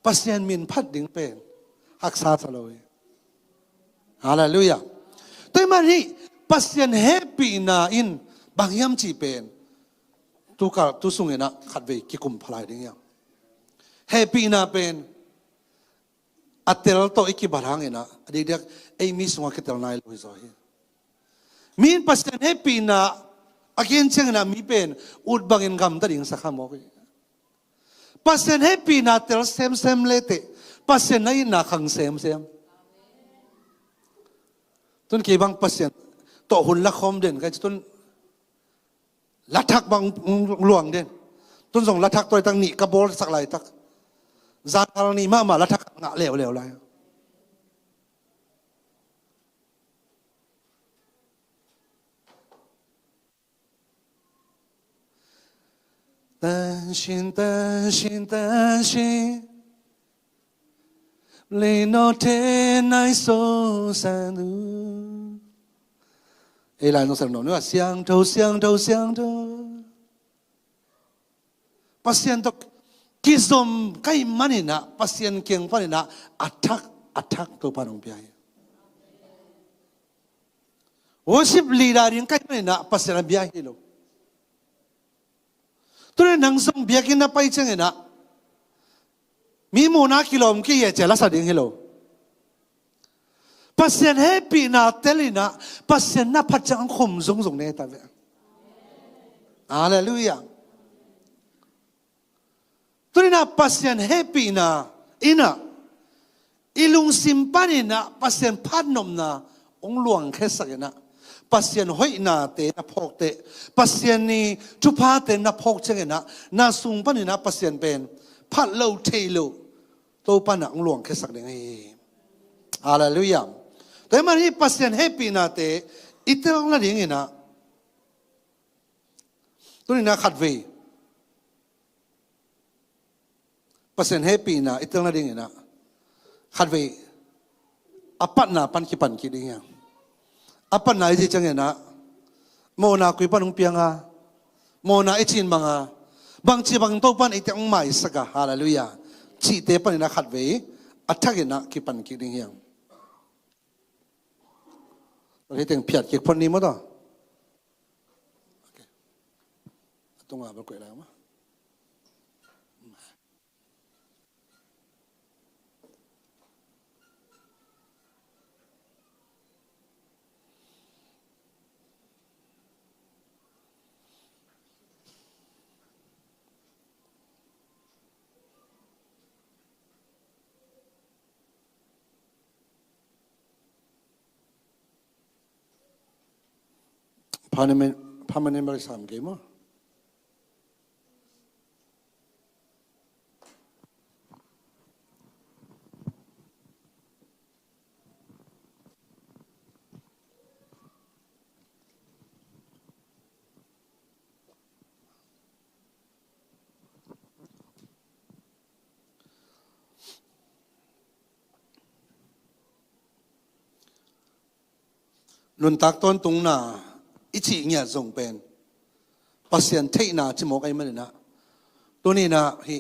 ปัสยันมินพัดดิ่งเป็นฮักษาตลอดฮาเลลูยาแต่มานี่ปัสยันเฮปีนะอินบางอย่างที่เป็นตุสุงเงินะขัดเวกิคุมพลายดิ่งยังเฮปีนะเป็นอัตเลโตอิกิบารังเงินะเด็กๆไอ้มิสวาคิตลนายลุยซอยมีนปัสยันเฮปีนะอากินเชงนะมีเป็นอุดบังอินกำตัดยิงสักขโมยป pasien happy na tel sem lete pasien na ina khang sem tun ki bang pasien to hun la khom den ka tun la thak bang luang den tun song la thak toy tang ni ka bol sak lai tak zan al ni ma la thak nga lew lai担心，你那天来受伤的，哎，来弄什么？你话想头，pasien to kisom kai manina pasien keng panina attack to panong piai. Worship leader yang kai manina pasien biai hilo. Tulen nang song biakin na pai cheng ena. Mi mo na kilom ki ye jela sa ding hilo. Pasien happy na telina pasien na pachang khom zong ne ta ve. Hallelujah. Tulen na pasien happy na ina ilung simpan na pasien panom na ong luang khesak na. Pasien hoi na te na phok te pasien ni chupa te na phok cheng na sung pan na pasien pen phat lo thei lo to pan na luang khe sak ding ai hallelujah te man hi pasien happy na te itong la ding na tu ni na khat ve pasien happy na itong la ding na khat ve apat na pan ki ding ya apa na iji change na mo na kui panung pianga mo na ichin mga bang chi bang to pan ite ang mai saka hallelujah chi te pan na khat ve athak na ki pan ki ding yang ri teng phiat ki phon ni mo to okay atunga ba koi la ma permanent balik sam game mo nun tak ton tung na ichi nya zong pen pasien thei na chimo kai man na to ni na hi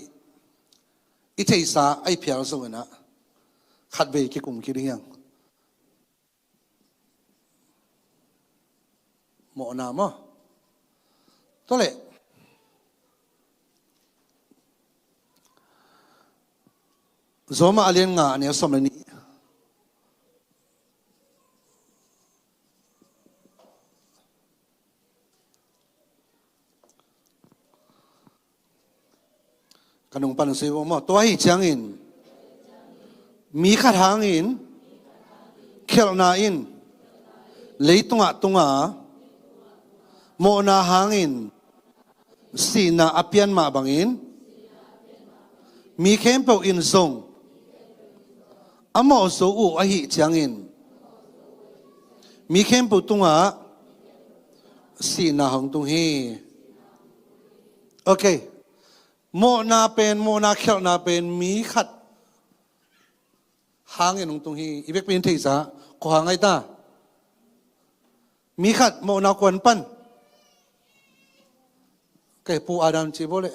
i thei sa ai phial zong na khat ve ki kum ki ring yang mo na mo to le zoma alien nga ne som ni kanung pan se mo to hi chang in mi khat hang in khel na in leitunga tunga mo na hang in si na apian ma bangin mi khem pau in zong amo so u a hi chang in mi khem pau tunga si na hong tung hi okay mo na khel na pen mi khat hang en tung hi ibek pin thei sa ko hangai ta mi khat mo na kwan pan ke pu adam chi bole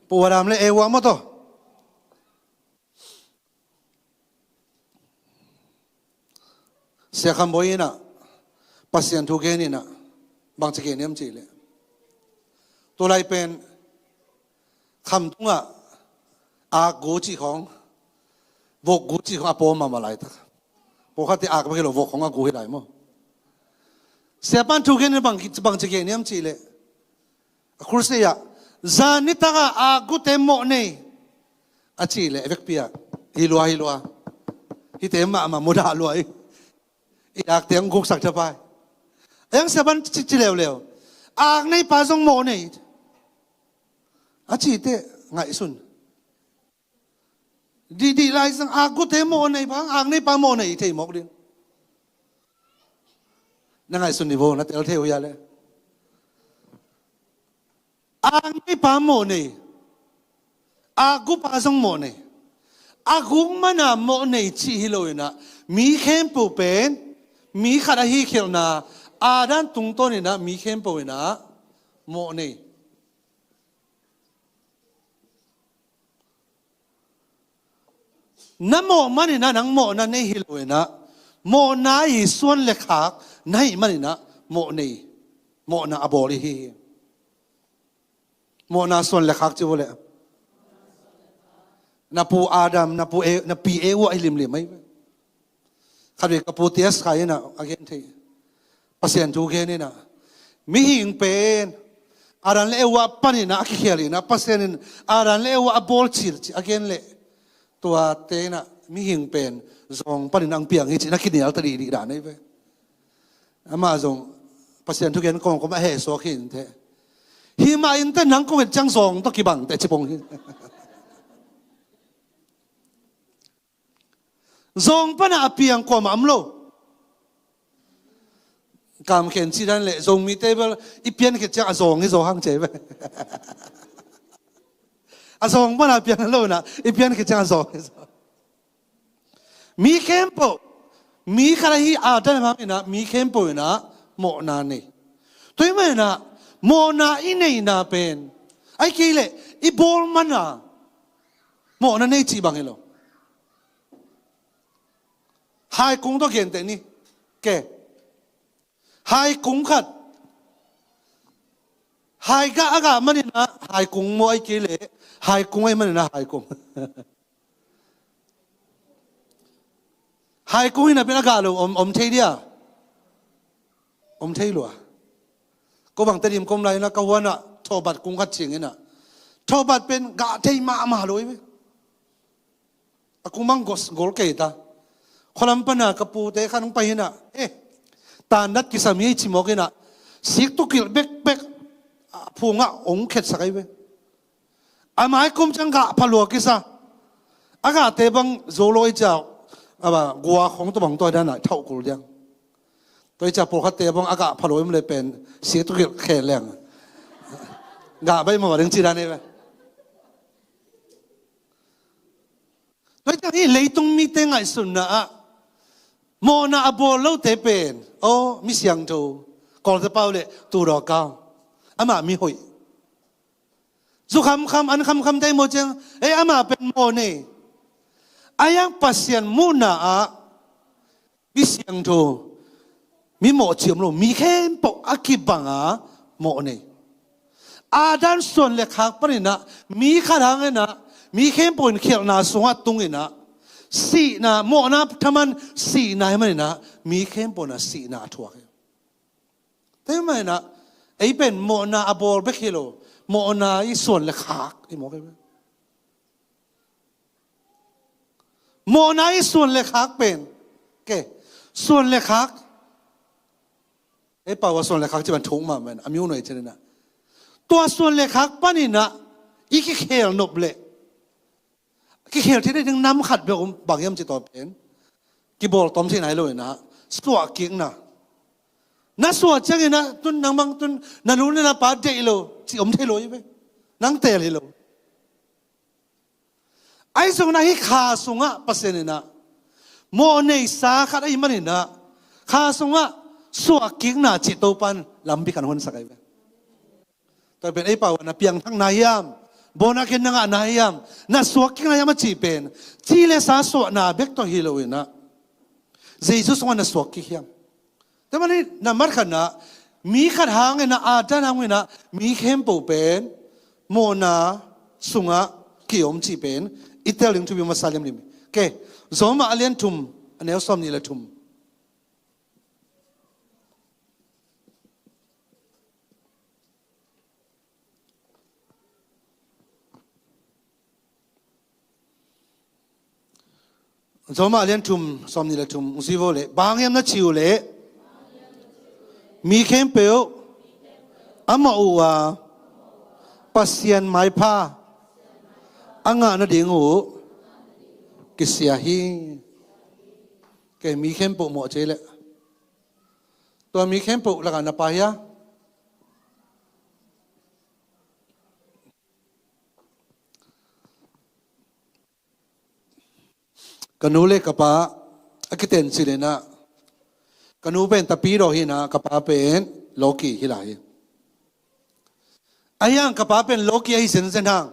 pu adam le ewa mo to sia kham boy na pasien thu ge ni na bang che ge nem chi le to lai penคำทุ่งอากูจีของวกกูจีของอาโปมาไหลทักพวกเขาที่อากไม่เคยหลบวกของอากูให้ไหลมั้งเสียบ้านทุกข์เนี่ยบางจะเกี่ยเนี่ยมจีเลยครูเสีย zani taka agu temo nei achi le vek pia hilua hi tema ma moda luai iak tiang guk sak thapai yang saban chi lew ak nei pa jong mo nei achi te ngai sun di lai sang agu temo nei bang ak nei pa mo nei thei mok ding na ngai sun ni bo na tel theu ya le ak nei pa mo nei agu pa jong mo nei agung mana mo nei chi hiloina mi khem pu pen mi khara hi khilna adan tung to ni na mi khem pu na mo nei na mo mani na nang mo na nei hiloina mo na i suan le khak nai mani na mo nei mo na aboli hi mo na suan le khak chi bole na pu Adam na pu na pi ewa ilim mai khari ka pu tias khai na again thei pasien tu ge ni na mi hing pen aran le ewa pani na ki kheli na pasien aran le ewa bol chil again le tua te na mi hing pen zong pani nang piang hi chi na kinial ta di da nei ve ama zong pasien tu gen ko ma he so khin the hi ma in ta nang ko chang zong to ki bang te chi pong hi zong pana apiang ko ma amlo kam khen chi dan le zong mi table ipian ke cha zong hi zo hang che ve a zong pana apiang lo na ipian ke cha zong mi kempo mi khara hi adan ma na mi kempo na mo na ni toi ma na mo na i nei na pen ai ke le I bol mana mo na nei chi bang lo hai cung to kiện ni ke hai cung khat hai ga aga mani na hai cung mo ai ke le hai cung ai mani na hai cung hai cung na pena ga lo om thei dia om thei lo ko bang tadim kom lai na ka wana thobat cung khat ching ina thobat pen ga thei ma loi me akung mang gol ke ta kholam pana kapu te khanung pa hina ta nat ki sami chi mo kena sik tu kil bek phunga ong khet sakai be amai kum changa phalo ki sa aga te bang zoloi cha aba gua khong to bang to da na thau kul diang toi cha por khat te bang aga phalo im le pen sik tu kil khe leng ga bai ma ring chi da ne be toi cha hi leitung mi te ngai sun na mo na abol lo te pen o mi siang to kol te pau le tu ro kaw ama mi hoi zu kham an kham dai mo chang ama pen mo ne ayang pasien mu na a mi siang to mi mo chiam lo mi khem po akibanga mo ne adan son le khak pani na mi kharang na mi khem pon khel na sunga tungina si na mo na thaman si na mani na mi khem pon na si na thua ke te mai na ei pen mo na abol be khelo mo na I son le khak I mo ke mo na I son le khak pen ke son le khak ei pa wa son le khak chi ban thung ma man amyu noi chen na tua son le khak pani na I ki khel nop le ki khel thi ding nam khat be bang yam chi to pen ki bol tom thi nai lo na swa king na swa chang na tun nang mang tun na lu na pa de lo chi om the lo be nang te le lo ai song na hi kha sunga pasen na mo nei sa khat ai mani na kha sunga swa king na chi to pan lam bi kan hon sakai be to ben ai pa na piang thang na yam bona ken nga na yam na suak na yam chi pen chi le sa so na bek to hiloina Jesus wana suak ki hiam te mani na mar khana mi khat hang na adan hang na mi khem po pen mo na sunga ki om chi pen iteling to be masalim lim ke zoma alien tum anel som ni la tum cho mà liên chum xóm này là chum usi vô lệ bang em nó chịu lệ mi khem peo ama uwa pasien mai pha anga nó điên ngủ cái sia hi cái mi khem peo mọ chế lệตัวมีเข้มปุละกันนะไปฮะกันนู้เล็กกับป้าอักเตนสิเลนะกันนู้เป็นตะปีโรหินะกับป้าเป็นโลกีฮิลายไอ้ยังกับป้าเป็นโลกีไอ้เส้นทาง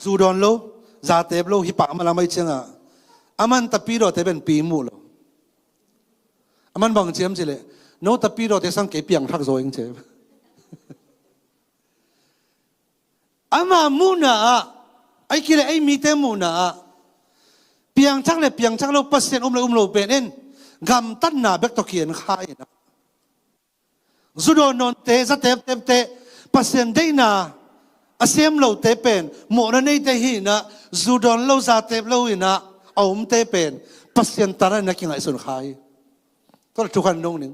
สูดอนโลซาเตบโลฮิปะมาละไม่เชื่ออามันตะปีโรเตเป็นปีมูโลอามันบังเจียมสิเลโน้ตปีเราเทสังเกตเปียงทักโซเองเจ็บอามามูน่ะไอ้คิดไอ้มีเตมูน่ะเปียงทักเลยเปียงทักเราเปอร์เซ็นต์เลยเราเป็นเองกำตันน่ะเบกตะเคียนขายนะสุดนนเตะจะเตะเตะเปอร์เซ็นต์ได้น่ะอาเซียมเราเตะเป็นหมดในเตะหินะสุดนเราจะเตะเราหินะเอาเตะเป็นเปอร์เซ็นต์ตาระนักยังไงส่วนขายก็ทุกคนน้องหนึ่ง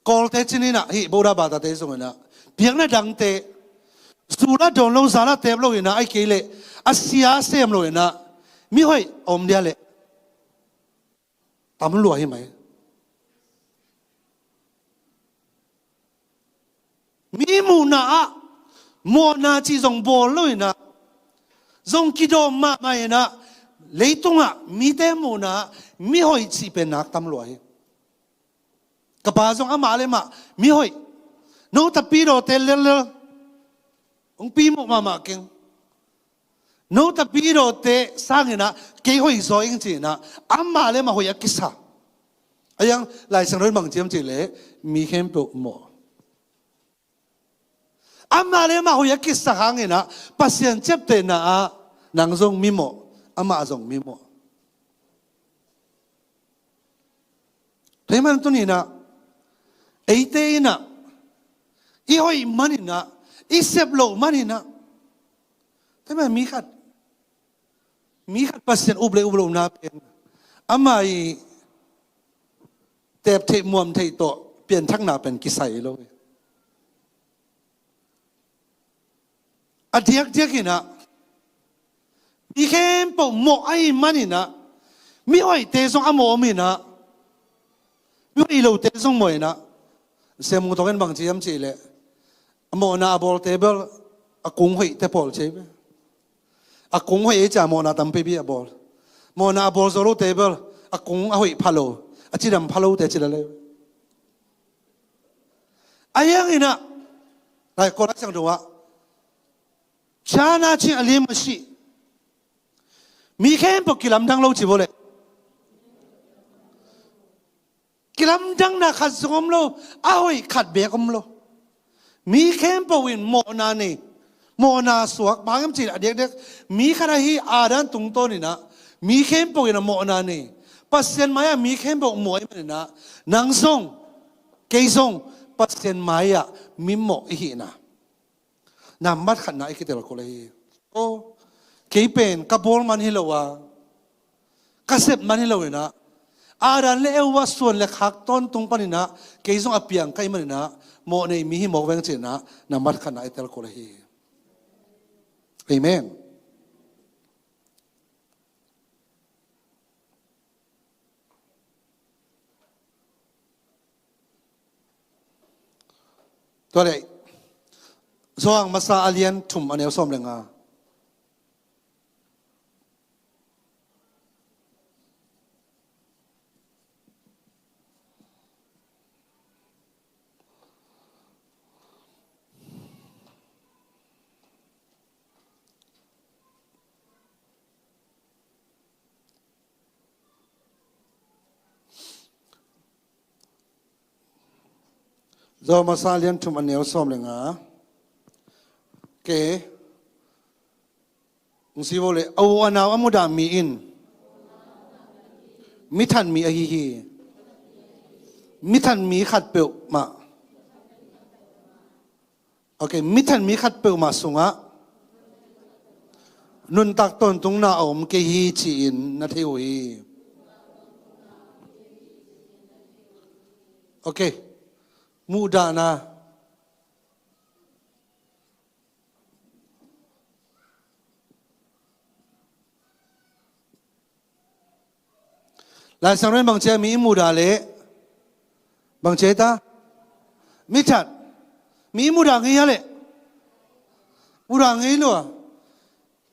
กอลเตจินีนะฮิบูราบาตาเตส่งนะเพียงนั้นดังเตสุราดอนลงสาระเตบโลกนะไอ้เกลอาเซียเซมโลกนะมิห้อยอมเดียเลตำรวจให้ไหมมีมูนาโมนาจีจงบอลเลยนะจงกิโดมาไม่นะเลยตรงอ่ะมีแต่มูนามิห้อยจีเป็นนักตำรวจกับป้าจงอามาเลยมามีหอยโน้ตปีโรเตลเลองปีมุมาเก่งโน้ตปีโรเตสร้างนะเกี่ยหอยซอยจริงๆนะอามาเลยมาหอยกิสาไอ้ยังหลายสังเกตบางเจียมจีเลยมีเข้มปุกหมออามาเลยมาหอยกิสาหางนะปัสยันเจ็บเตนะนางจงมีหมออามาจงมีหมอเท่ามันตัวนี้นะไอ้เต้น่ะอีหอยมันนี่นะอีเสพโลมันนี่นะแต่มันมีขัดปัสยันอุบเลยนะเป็นอามาอีเตบเทมวมเทโตเปลี่ยนทั้งหน้าเป็นกิสัยเลยอเดียกนะมีแค่ปมโมไอ้มันนี่นะมีหอยเตส่งอโมมีนะมีหอยโลเตส่งมวยนะเสียมุตกันบางทีมจีเลยโมนาบอลเทเบิลอากุ้งหอยเทบอลเชฟอากุ้งหอยจะโมนาตั้มเปบี้บอลโมนาบอลโซโลเทเบิลอากุ้งหอยพาโลอาจิดำพาโลเตจิละเลยไอ้ยังไงนะไอ้คนนั้นสังดูว่าชาณาชิอลีมชีมีแค่พวกกิลำดังเราจีบเลยกิลำดังนะขัดสงมโลอ้อยขัดเบียกมโลมีแค่ปวินโมนานี่โมนาสวกบางคำจีเด็กมีขณะที่อาดันตุงโตนี่นะมีแค่ปวินโมนานี่ปัสเซนมายามีแค่ปวมวยมันนะนางทรงเกยทรงปัสเซนมายามีโมอีหินะนำมัดขันนะอีกเตลโคเลยโอ้เกยเป็นกระโปรงมันฮิโลวะกระเซ็บมันฮิโลนะอารันเลวว่าส่วนเล็กหักต้นตรงปนินะเกยส่งอเปียงใกล้มันนะโมในมีหิโมเวงเจนะนำมัดขนาดเตลโคเลยเอเมนตัวใดส่วนมาซาอาเลียนทุ่มอันเดียวส้มเลยงาเรามาซาเลียนทุ่มอันเดียวส้มเลยงาเก๋มุสิโวเลเอาอันเอาอมุดามีอินมิทันมีอหิฮีมิทันมีขัดเปลวมาโอเคมิทันมีขัดเปลวมาสุงะ nun tak ton tung na om ke hi chi in na theo hi okay muda na lại sang đến bằng chế mỹ muda lệ bằng chế ta mỹ chặt mỹ muda nghe lệ muda nghe luôn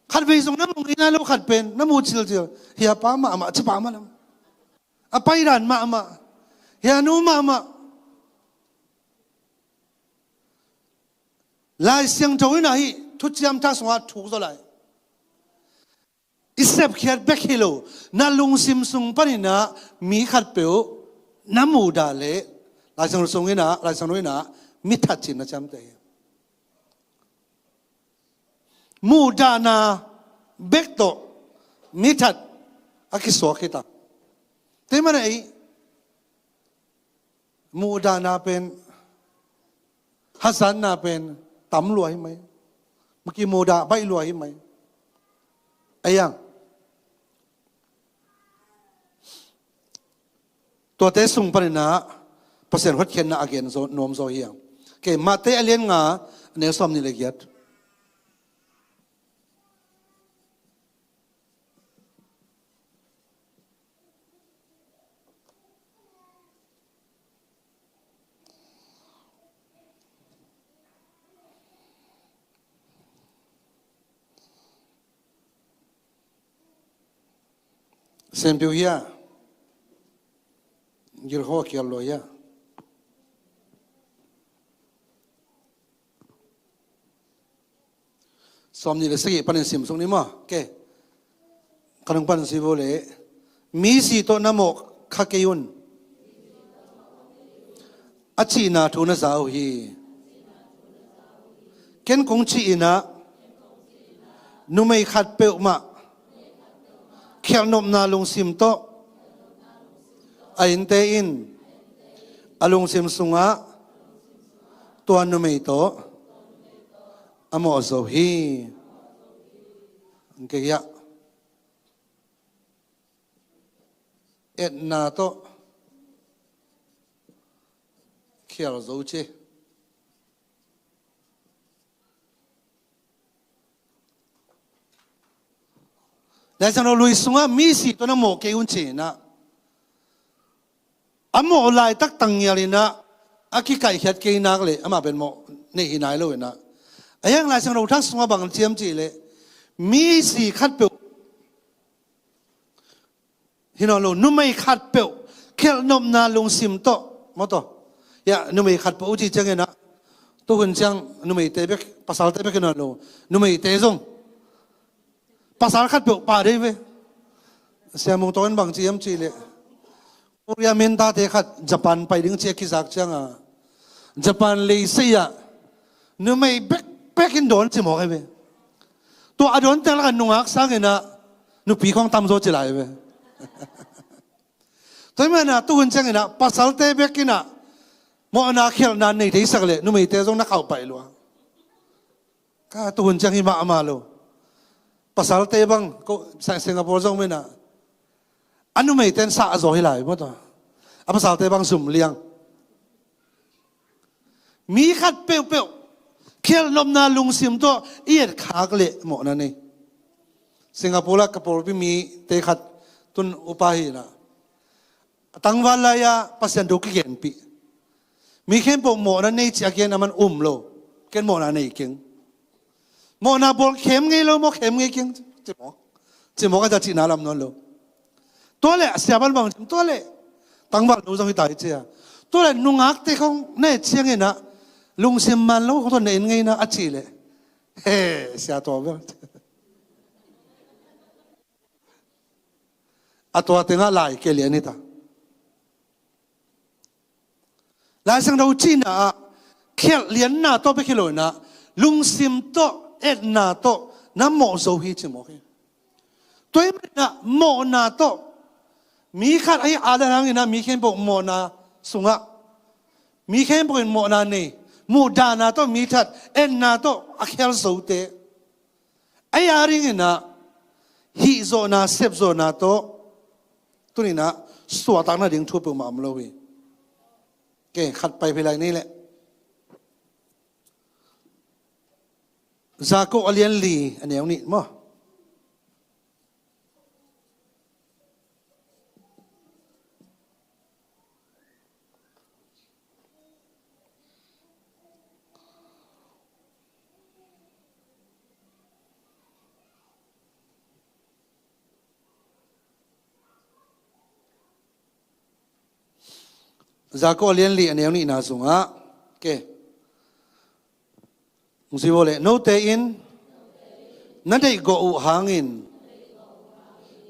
khát về xong nó mong nghe lúc khát bên nó mua chill chill hiệp pa mà chỉ pa mà lắm à bay đàn mà hiệp nu mà lại sang chỗ này thut chiam ta xong thu rồi lại isep khiat bekhilo na lungsim sung panina mi khat peu na muda le la sang songina la sang noina mi thatchin na chamte muda na bekto mi that akiso khita te mana ei muda na pen hasan na pen tam luai mai maki muda bai luai mai ayangตัวเตสุงปนินะเปอร์เซ็นต์ฮอตเคนนะอาเกนโซนอมโซเฮียงเกมาเตอเลียนงาเนสอมนี่เลยเกียรเซมปิวเฮียยิรโฮเกียลโลยาสมนี่เลยสกิปันสิมสงนี่มั้งเกกันงปันสิโวเลมีสีโตน้ำโมขะเกยุนอาชีนาทุนสาวฮีเข็นคงชีนะนุ่มไม่ขัดเปลวมาเขียนนมนาลงสิมโตอินเตอินอลงสิมสุงะตัวนุ่มไม่โตอโมโซฮีอันเกียเอ็ดนาโตเขียนโซเจแต่ฉันเราลุยสุงะมีสิตัวน้ำโมเกยุนเชนะอโมลายตักตังยาลินะอากิไก่เขียดเกยนักเลยอามาเป็นโมนี่หินายเลยนะไอ้ยังลายฉันเราทักสุงะบางเจียมจีเลยมีสิขัดเปลวหินเรานุ่มไม่ขัดเปลวเขียนนมนาลงซิมโตมอโตอย่านุ่มไม่ขัดเปลวอุจิจังเงินะตัวคนจังนุ่มไม่เตะเบกภาษาเตะเบกนั่นโลนุ่มไม่เตะซงภาษาขัดเปลวป่าได้เว้ยเสียมุงตัวนั้นบางเจียมจีเลยโอ้ยเมนตาเทขัดญี่ปุ่นไปดึงเช็คกิซักจังอ่ะญี่ปุ่นเลยเสียนุ่มไม่เบกอินโดนจิมอกไอ้เว้ยตัวอดอนแต่ละกันนุ่งอักษรเงินะนุ่มปีของตำโซจิไลเว้ยตัวมันนะตัวคนจังเงินะภาษาเตะเบกินะมอนาเขียนนานในที่สักเลยนุ่มไม่เตะซงนักเข้าไปล้วนก็ตัวคนจังหิมะมาล้ภาษาเตะบังก็สิงคโปร์จงไม่นะอันนู้นไม่เต้นสะสมให้ไหลมั้งตัวภาษาเตะบังสุ่มเลี้ยงมีขัดเปลวเขียนลมนาลุงซิมตัวเอียดขากเละหมดนั่นนี่สิงคโปร์ละกระโปรงพี่มีเตะขัดตุนอุปาหินะตั้งวันละยาภาษาดูกี่เก่งปีมีแค่ปกหมดนั่นนี่จะเก่งมันโลแค่หมดนั่นนี่เก่งหมอนาบอลเข็มไงเราหมอเข็มไงเก่งจิหมอก็จะจีน่าลำนวนเราตัวเล่เสียบันบางตัวเล่ตั้งวันรู้จักที่ตายเจ้าตัวเล่นุ่งอักเตะเขาเนี่ยเชียงไงนะลุงเสียมันแล้วเขาตัวเนี่ยไงนะอาชีเล่เฮ้เสียตัวเว้ยอัตัวเต็งอะไรเกลียนี่ตาหลายสังเราจีน่ะเขียนเลียนหน้าตัวไปเขียนเลยนะลุงเสียมโตเอ็ดนาโตน้ำหมอโซฮีจิโมกีตัวมันนะหมอนาโตมีขัดไอ้อะไรทั้งนี้นะมีแค่บอกหมอนาสุงะมีแค่บอกหมอนาเนี่ยมูดานาโตมีขัดเอ็นนาโตอักเฮลโซเต ai aring na hi zo na sep zo na to tuni na suwa tak na ding thu pe ma am lo wi ke khat pai philai ni le za ko alian li anew ni mo za ko alian li anew ni na sunga ke si bole no te in na dei go u hangin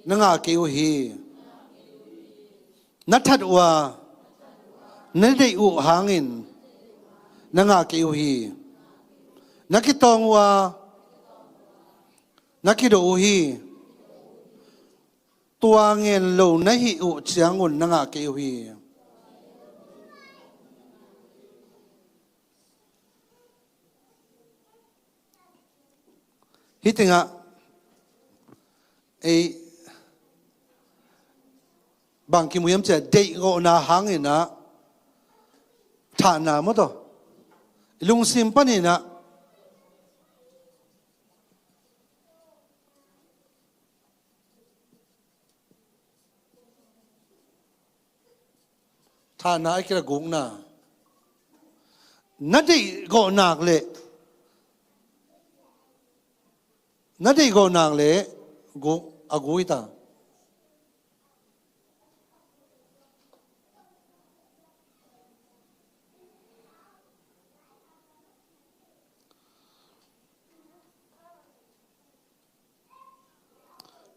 na nga ke u hi na that wa na dei u hangin na nga ke u hi na ki tong wa na ki do u hi tua ngien lo na hi u chiang un na nga ke u hi hi tinga ei bang ki muyam che dei go na hangin na tha na mo to lung sim pani na tha na ai kira gung na dei go nak le na dei go nak le go agui ta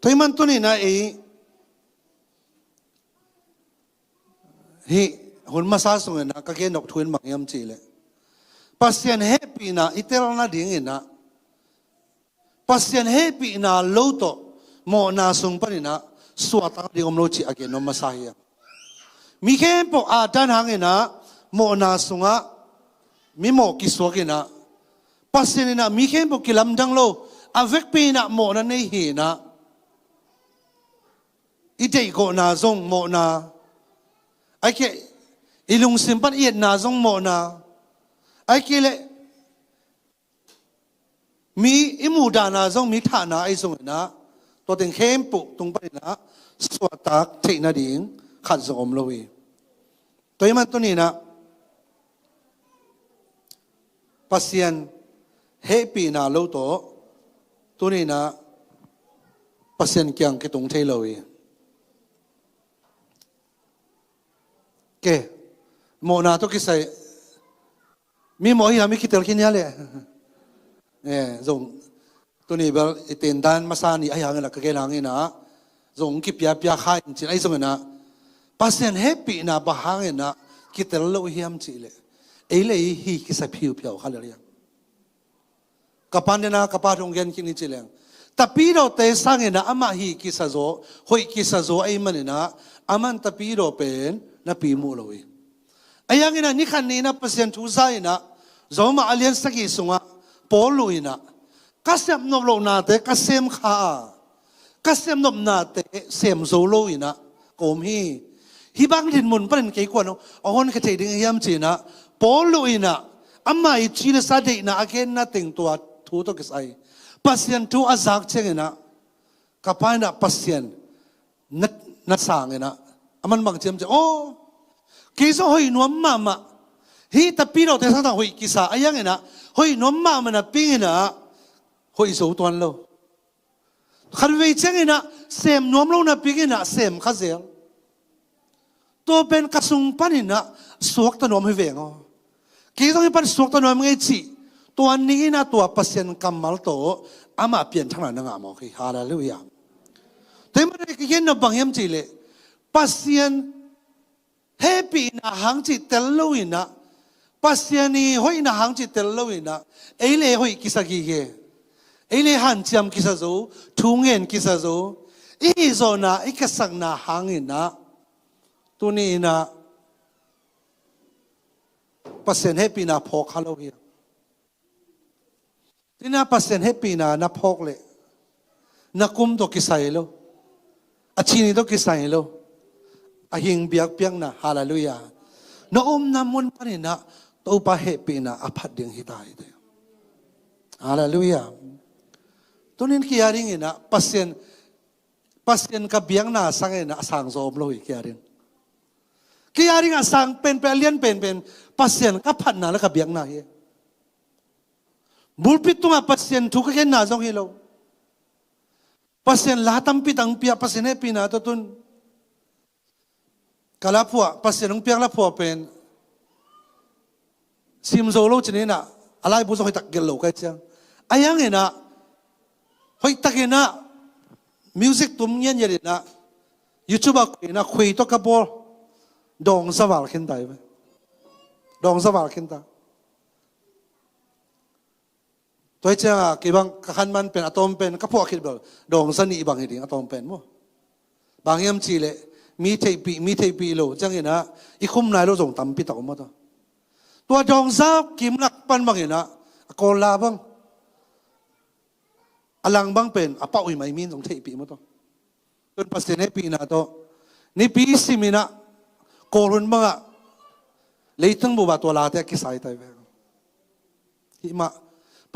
toi man tu ni na ei hi hun ma sa sung na ka ke nok thuin mang yam chi le pasien happy na itel na ding ina pasien happy na lo to mo na sung pa ni na suata ding om lo chi again no masahia mi khem po a dan hang ina mo na sunga mi mo ki so ke na pasien na mi khem po kilam dang lo avec pe na mo na nei hi na idei go na zong mo na ai ke ilung simpan iet na zong mo na ai ke le mi imu da na zong mi tha na ai zong na to ting khem pu tung pa na swatak thei na ding khat zong om lowi toy man to ni na pasien happy na lo to ni na pasien kyang ke tung thei lowi ke mo na to kisai mi mo hi ami kitel kin ya le zong to ni bal iten dan masani ai hang la ka ke lang ina zong ki pia pia kha in chin ai zong na pasien happy na ba hang ina kitel lo hiam chi le ei le hi kisai phiu phiau kha le ya kapan na kapa rong gen kin ni chileng tapi ro te sang ina ama hi kisazo hoi kisazo ai man ina aman tapi ro pen na pi mu lowi ayang ina ni khan ni na pasien thu za ina zoma alian saki sunga polu ina kasem no lo na te kasem kha kasem nom na te sem zo lo ina kom hi bang din mun pan ke ko no on ka te ding yam chi na polu ina amma I chi na sa de na again na ting to thu to kisai pasien thu azak cheng ina kapai na pasien na sang ina aman mang chem che oh kisa hoi nuam mama hi tapi ro te sang hoi kisa ayang ina hoi nuam mama na ping ina hoi so tuan lo khan wei cheng ina sem nuam lo na ping ina sem khazel to pen kasung panina suak ta nuam hi vengo kisa hi pan suak ta nuam ngai chi to ni na to pasien kamal to ama pian thang na nga mo khi hallelujah te ma ke yen na bang yam chi le pasien happy na hang chi tel lo ina pasiani hoi na hang chi tel lo ina eile hoi kisagi ge eile han cham kisazo thungen kisazo I zo na ikasak na hang ina tuni ina pasien happy na phok halo hi tina pasien happy na phok le นักกุมตัวกิสัยโลอาชีนี่ตัวกิสัยโลอาหิงเบียกเปียงนะฮาเลลูยาน้อมนำมุนปนินะตัวปะเหปีนะอภัดดึงหิตายเดียฮาเลลูยาตัวนี้ขี้ยาริงนะปัสเซนกับเบียงนะสังเกนะสังโซมโลอีกขี้ยาริงขี้ยาริงอ่ะสังเป็นเลียนเป็นปัสเซนกับพัดนะแล้วกับเบียงนะเฮบุลปิตุงอ่ะปัสเซนทุกข์แค่น่าจงเฮโลปัสเซนลาตัมปิตังเปียปัสเซนเอปีนะตัวตุนกาลาพัวปัสเซนงเปียงลาพัวเป็นซิมโซโลชนิดน่ะอะไรบุษให้ตักเกลโลกันเชียงอายังเห็นนะให้ตักเห็นนะมิวสิกตุ้มเงี้ยเย็นนะยูทูบคุยนะคุยตัวกระโปรงดองสวรรค์ขึ้นได้ไหมดองสวรรค์ขึ้นได้ตัวเจ้ากี่บางขันมันเป็นอะตอมเป็นก็พวกคิดแบบดองสนิบางอย่างอะตอมเป็นมั้งบางอย่างจีเล่มีเทปีโลจังเห็นนะอีคุมนายโลส่งตั้มปีตอกมาตัวดองซับกิมนักปันบางอย่างนะโกลาบางอลังบางเป็นอะป้าอุยไม่มีส่งเทปีมาตัวจนปัสเซนปีนะตัวนี่ปีสิมีนะโกลุนบางอะเลยทั้งบุบตัวลาเตกิสายไตเวที่มา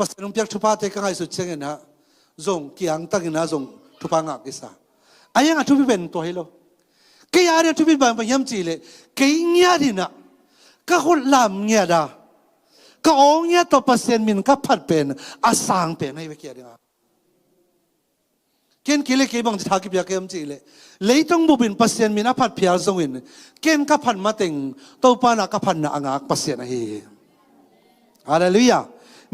ปัสเซนเปียกทุพาเตก็ให้สุดเชิงนะส่งกี่อังตักนะส่งทุพางากิสาอายังทุพิเป็นตัวให้โลกี่ยาเนี่ยทุพิบันไปย้ำจีเลยกี่เงี้ยดีนะก็คนลำเงี้ยดาก็องเงี้ยตัวปัสเซนมินก็พัดเป็นอาสังเป็นให้ไปเกี่ยดีนะเกณฑ์กี่เลยกี่บางจะทักกี่ย้ำจีเลยเลยต้องบุบินปัสเซนมินอพัดเพียรส่งวินเกณฑ์ก็พันมาติงตัวปานะก็พันนะอ่างปัสเซนให้ฮาเลลูยา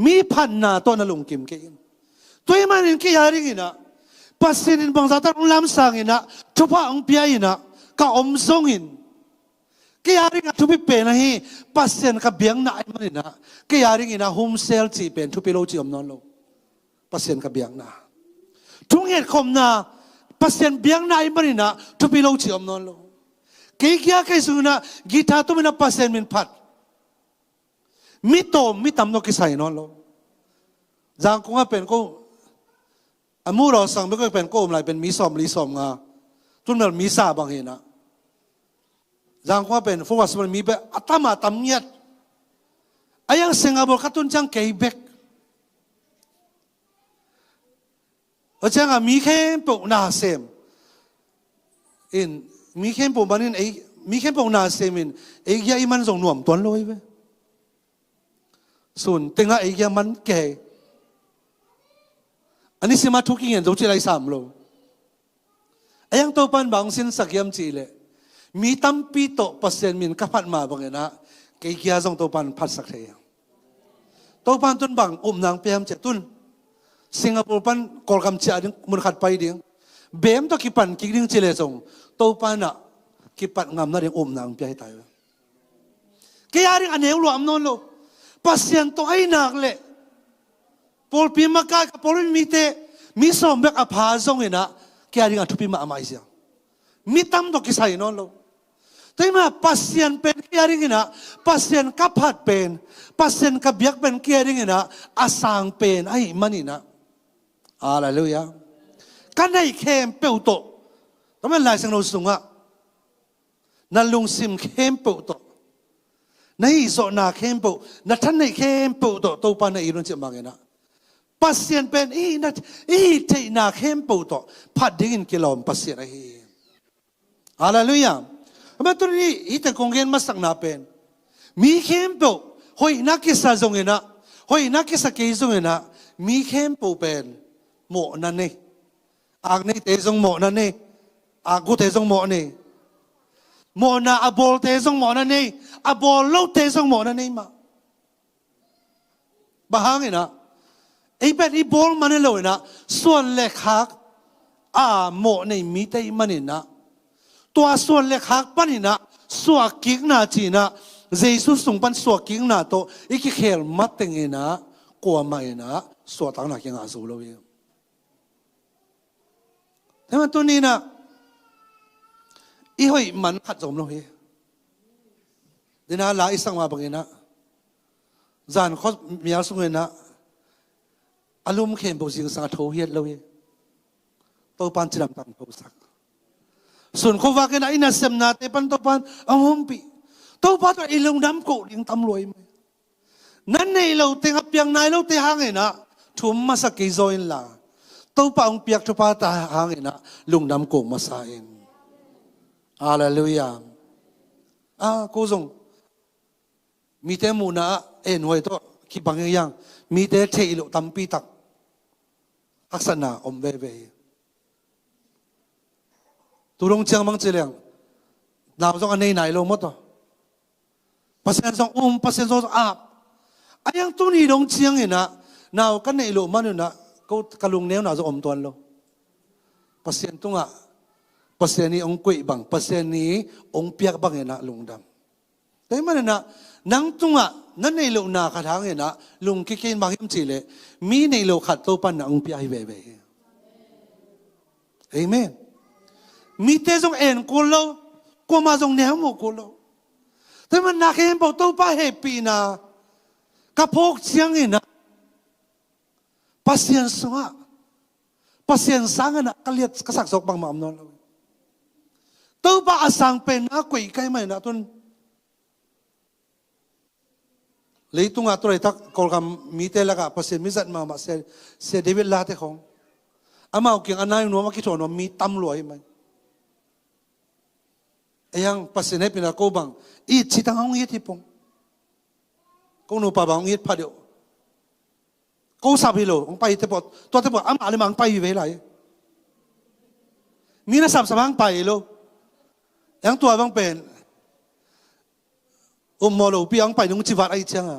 มีพันนาตัวนั่งลงกิมเกินตัวมันนี่กี่ยาริกินะปัสเซนินบางสัตว์ลำสังอินะทุพะองเปียอินะก็อมซงอินกี่ยาริกทุพิเป็นนะฮีปัสเซนกับเบียงนาอิมันอินะกี่ยาริกินะโฮมเซลจีเป็นทุพิโลจีอมนอนโลปัสเซนกับเบียงนาทุกเหตุคมนาปัสเซนเบียงนาอิมันอินะทุพิโลจีอมนอนโลกี่ยากี่สุนะกีตาตุมินะปัสเซนมินพัดมิโตมิตามนกิสัยนอนโลจางคงว่าเป็นก็อามูเราสั่งไม่ก็เป็นก็อะไรเป็นมีสอมลีสอมงาทุนมันมีซาบางเห็นนะจางคงว่าเป็นโฟกัสมันมีแบบอัตมาตำเนียดอายังเสียงอาบอกขัดตุนจังเกยเบกอาจารย์มีแค่ปกนาเซมอินมีแค่ปกบันอินไอมีแค่ปกนาเซมินไอ้ยาอิมันส่งหน่วมตัวลอยไปส่วนติงละไอ้ยามันแก่อันนี้สิมาทุกอย่างดูที่ไรสามโลไอ้ยังตัวปันบางสินสักยามจีเลยมีตั้มปีโตเปอร์เซ็นต์มินกับพัดมาบางอย่างนะเกี่ยส่งตัวปันพัดสักเทียตัวปันตุนบางนางเปียมเจตุนสิงคโปร์ปันกอลกำเจดิ้งมุนขัดไปดิ้งเบมตัวกิปันกิดิ้งเจเลส่งตัวปันอ่ะกิปันงามนั่นเองนางเปียให้ตายเกี่ยดิ้งอันเอวรวมนนโลปัสเซียนตัวไอ้นักเลยพอพิมพ์ก็พอมีเตมีสมเบกอภาษงเนะแกยังทุพิมาไม่เสียมีตั้มตัวกิสัยนอนโลแต่มาปัสเซียนเป็นแกยังนะปัสเซียนกับพัดเป็นปัสเซียนกับเบียกเป็นแกยังนะอาสังเป็นไอ้มันนี่นะอะไรเลยอะกันได้เข้มเปิวโตทำไมหลายสังโนสุงอะนั่นลุงซิมเข้มเปิวโตในโซนาเข้มเปิวนั่นท่านในเข้มเปิวโตตัวปานในอีรุ่นเจ้าบางเงนะปัสเซียนเป็นนัดเทนาเข้มปูโตพัดดิ้งกิโลมปัสเซียนฮาเลลูยามาตัวนี้แต่คงเงินมาสักนาเป็นมีเข้มปูหอยนักกิสาจงเงินะหอยนักกิสาเกยจงเงินะมีเข้มปูเป็นโมนั่นนี่อากนี่เตจงโมนั่นนี่อากูเตจงโมนี่โมนาอบอลเตจงโมนั่นนี่อบอลโลเตจงโมนั่นนี่มาบ้าไงนะไอ้แบบไอ้บอลมันเลยนะส่วนเล็กหักโมในมีแต่มันนี่นะตัวส่วนเล็กหักปันนี่นะส่วนกิ่งนาจีนะเจสุส่งปันส่วนกิ่งนาโตอีกเขลมัดเต็งเองนะกลัวไม่นะส่วนต่างหนักยังอาสูเลยแต่มันตัวนี้นะอีห้อยมันขัดสมเลยเดี๋ยวนะลาอีสังมาบังเองนะจานเขามีอะไรสงเงินนะอารมณ์เข้มปุสิงสังโทเฮียดเลย to pan chilam tam ko sak sun ko wa ke na ina sem na te pan to pan ang humpi to pa to ilong dam ko ding tam loi mai nan nei lo te ngap piang nai lo te hang na thum ma sa ke join la to pa ong piak to pa ta hang na lung dam ko ma sa in hallelujah ko zong mi te mu na en hoi to ki bang yang mi te thei lo tam pi tak aksana om ve ve turong chang mang chilang naw zong anei nai lo mo to pasen zong pasen zong ap ayang tu ni dong chiang ina naw kan nei lo manu na ko kalung neo na zo om tuan lo pasen tu nga pasen ni ong koi bang pasen ni ong piak bang ina lungdam tay man na nang tu nga nan nei lo na khat hang ina lung ki kin bang him chi le mi nei lo khat to pan na ong pi ai ve ve amen mi te zong en ko lo ko ma zong neo mo ko lo tay man na ken bo to pa happy na kapok chiang ina pasien sunga pasien sang na kaliat kasak sok bang mam non to ba asang pen na koi kai mai na tun leitung atroy tak kolgam mite laga pasien mizat ma se David late khong ama king anay no makito no mi tam loi mai ayang pasien he pina ko bang I chitang ong yeti pong ko no pa bang yet phadio ko sabi lo ong pai te pot to te pot am ale mang pai ve lai mi na sab samang pai lo yang tua bang pen mo lo pi ang pai nung chivat ai chang a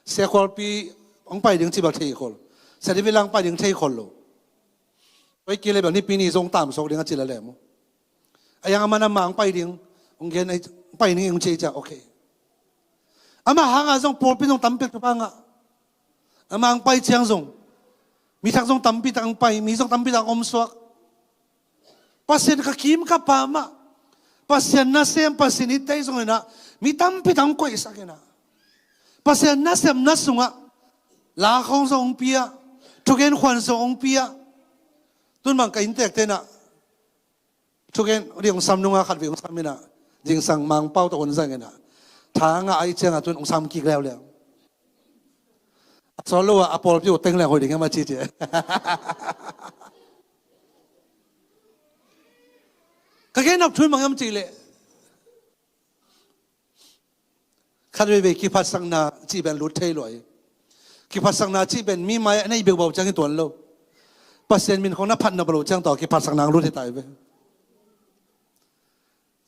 se khol pi ong pai ding chivat thei khol sa di lang pai ding thei khol lo oi ki le bang ni pi ni zong tam sok ding a chila le mo ayang amana mang pai ding ong gen ai pai ni ong che cha okay ama hanga zong pol pi zong tam pe pa nga ama ang pai chiang zong mi thak zong tam pi tang pai mi zong tam pi tang om swak pasien ka kim ka pa ma pasien na sem pasien itay zong na mi tam pi tang ko isa kena pasien na sem na sunga la khong zong pia tugen khwan zong pia tun mang ka intek te na tugen riong sam nunga khat viong samina jing sang mang pau to on sang na tha nga ai chang a tun ong sam ki leo leo so lo a apol pi o teng le hoi ding ma chi che ka gen up thun mang am chi le khat ve ki phat sang na chi ben lut thei loi ki phat sang na chi ben mi mai nei be bau chang ki ton lo pasien min khong na phat na balo chang to ki phat sang nang lut tai ve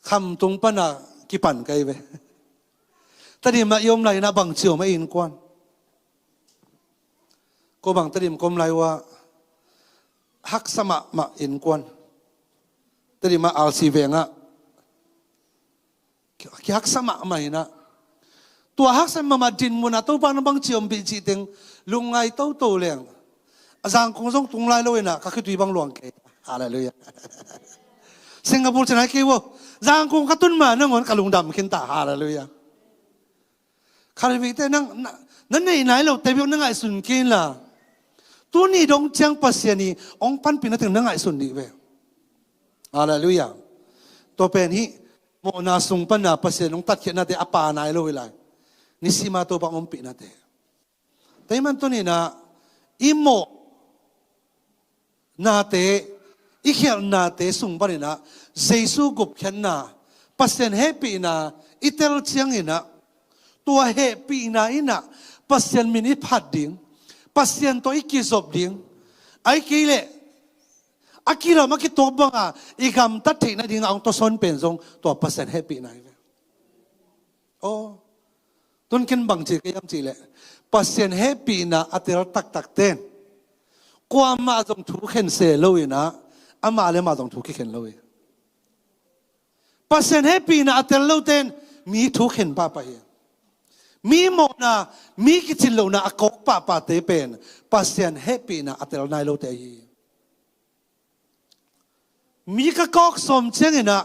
kham tung pa na ki pan kai ve tadi ma yom lai na bang chiu ma in kwan ko bang tadim kom lai wa hak sama ma in kwan tadi ma al si venga ki hak sama ma ina tua hak sama ma din muna to pa na bang chiom bi chi teng lungai to to leng azang kong song tung lai lo ina ka ki tui bang luang ke hallelujah Singapore chana ke wo zang kong katun ma nangon kalung dam kin ta hallelujah khari vi te nang nan nei nai lo te bi nang ai sun kin la tu ni dong chang pasien ni ong pan pin na ting nang ai sun ni ve hallelujah to pen hi mo na sung pan na pasien ong tat khet na te apa nai lo hilai ni sima to pa ong pi na te te man to ni na imo na te ikhel na te sung pa ni na jesu gup khen na pasien happy na itel chiang ina tua happy na ina pasien mini phat ding pasien to ikizop ding ai kile akira makito banga igam ta thina ding ang to son pen jong to pasien happy na oh tun kin bang chi kayam chi le pasien happy na atel tak tak ten kwa ma jong thu khen se lo ina ama le ma jong thu ki khen lo pasien happy na atel lo ten mi thu khen pa pa hi mi mo na mi kichil lo na akok pa pa te pen pasien happy na atel nai lo te hi mi ka kok som cheng ina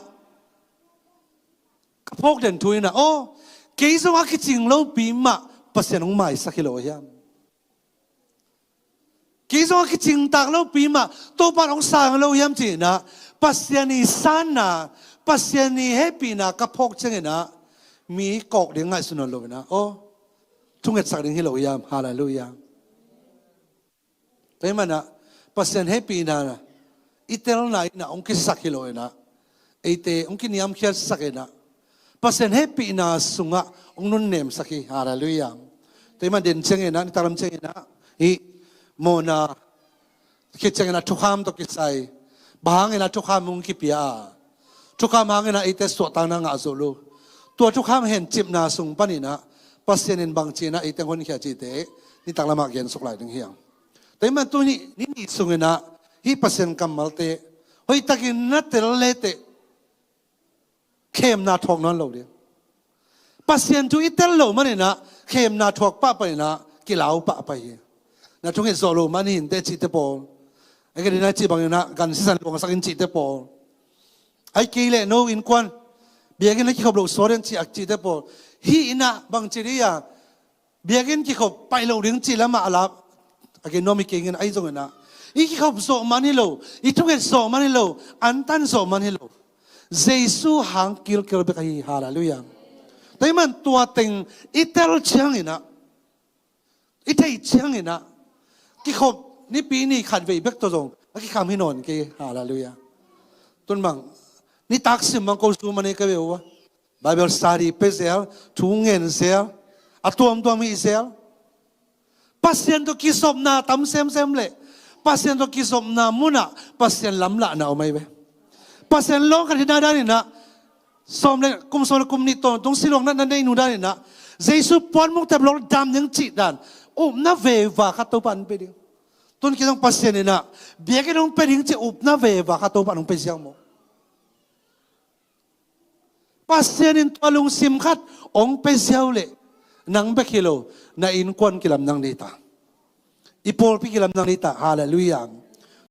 ka phok den thui na o ke zo wa kiching lo pi ma pasien ong mai sakilo hiam กิจวัตรจริงตักเราปีมาตัวปันองศาเราย้ำจีนะปัสยานีสันนะปัสยานีเฮปีนะกับพกเจงนะมีกอกเดียงไงสุนทรโลนะโอ้ทุ่งเอ็ดสักเดียงให้เราย้ำฮาเลลูยาแต่มันนะปัสยานเฮปีนะอิตาลีนะองค์กิสักให้เรานะไอเตองค์กินิยามเขียนสักนะปัสยานเฮปีนะสุงะองค์นุ่นเนมสักให้ฮาเลลูยาแต่มันเด่นเจงนะนี่ตามเจงนะอีโมนาคิดจังนะทุกคำต้องคิดใส่บางนะทุกคำมุงคิดเปียทุกคำบางนะไอเตสวดตังนังอาซุลูตัวทุกคำเห็นจิบนาสุงปนินะปัสยานินบางจีนะไอเตงคนเขียนจีเตนี่ตังละมากเย็นสุกไหลถึงเฮียงแต่มันตัวนี้นี่สุงนะฮีปัสยานกำมัลเตเฮ้ยตะกินนัดเตลเลเตเข้มนาทอกนั่นเราเดียวปัสยานตัวอิตาลีมันนะเข้มนาทอกป้าไปนะกิลาวป้าไปนะทุกอย่างโซโลมันหินเตจิเตปอไอ้กันนี่นะจีบางอย่างนะกันสิสันบางสักอินจิเตปอไอ้กีเล่โนอินควันเบียกินแล้วที่เขาบอกโซเรนจีอักจิเตปอฮีนะบางจีเรียเบียกินที่เขาไปเราเรื่องจีแล้วมาอาลับไอ้กันโนมิเก่งไอ้ตรงนั้นนะอีกเขาโซมันให้เราอีทุกอย่างโซมันให้เราอันตันโซมันให้เราเยซูหังกิลกิลเบกฮีฮาเลลูยาแต่มันตัวเต็งอิตาลีเชียงนะอิตาลีเชียงนะที่เขานี่ปีนี้ขัดไปเบกตัวตรงที่คำให้นอนกี่ฮาเลลูยาต้นบังนี่ตักสิมังกูสูมันนี่ก็เบลวะไบเบิลสตาดีเปเซลทุ่งเงินเซลอัตัวมีเซลปัสยานตัวกิสอบนาตั้มเซมเลยปัสยานตัวกิสอบนามุนะปัสยานล้ำละนะเอาไหมเว้ปัสยานลงกันที่นาได้นะสมเลยกุมสมเลยกุมนี่ตรงสิลงนั้นได้นูได้นะเยซูปอนมุกแต่ลงดำยังจีดันอุบนาเววาขัดตัวปันไปดิต้นคิดต้องปัสยานนะเบียกันต้องไปดิงจะอุบนาเววาขัดตัวปันต้องไปเสียงโมปัสยานินตัวลุงซิมขัดองไปเสียวเลยนังเบกิโลนาอินควันกิลำนังนิตาอีโพลพิกิลำนังนิตาฮาเลลูยา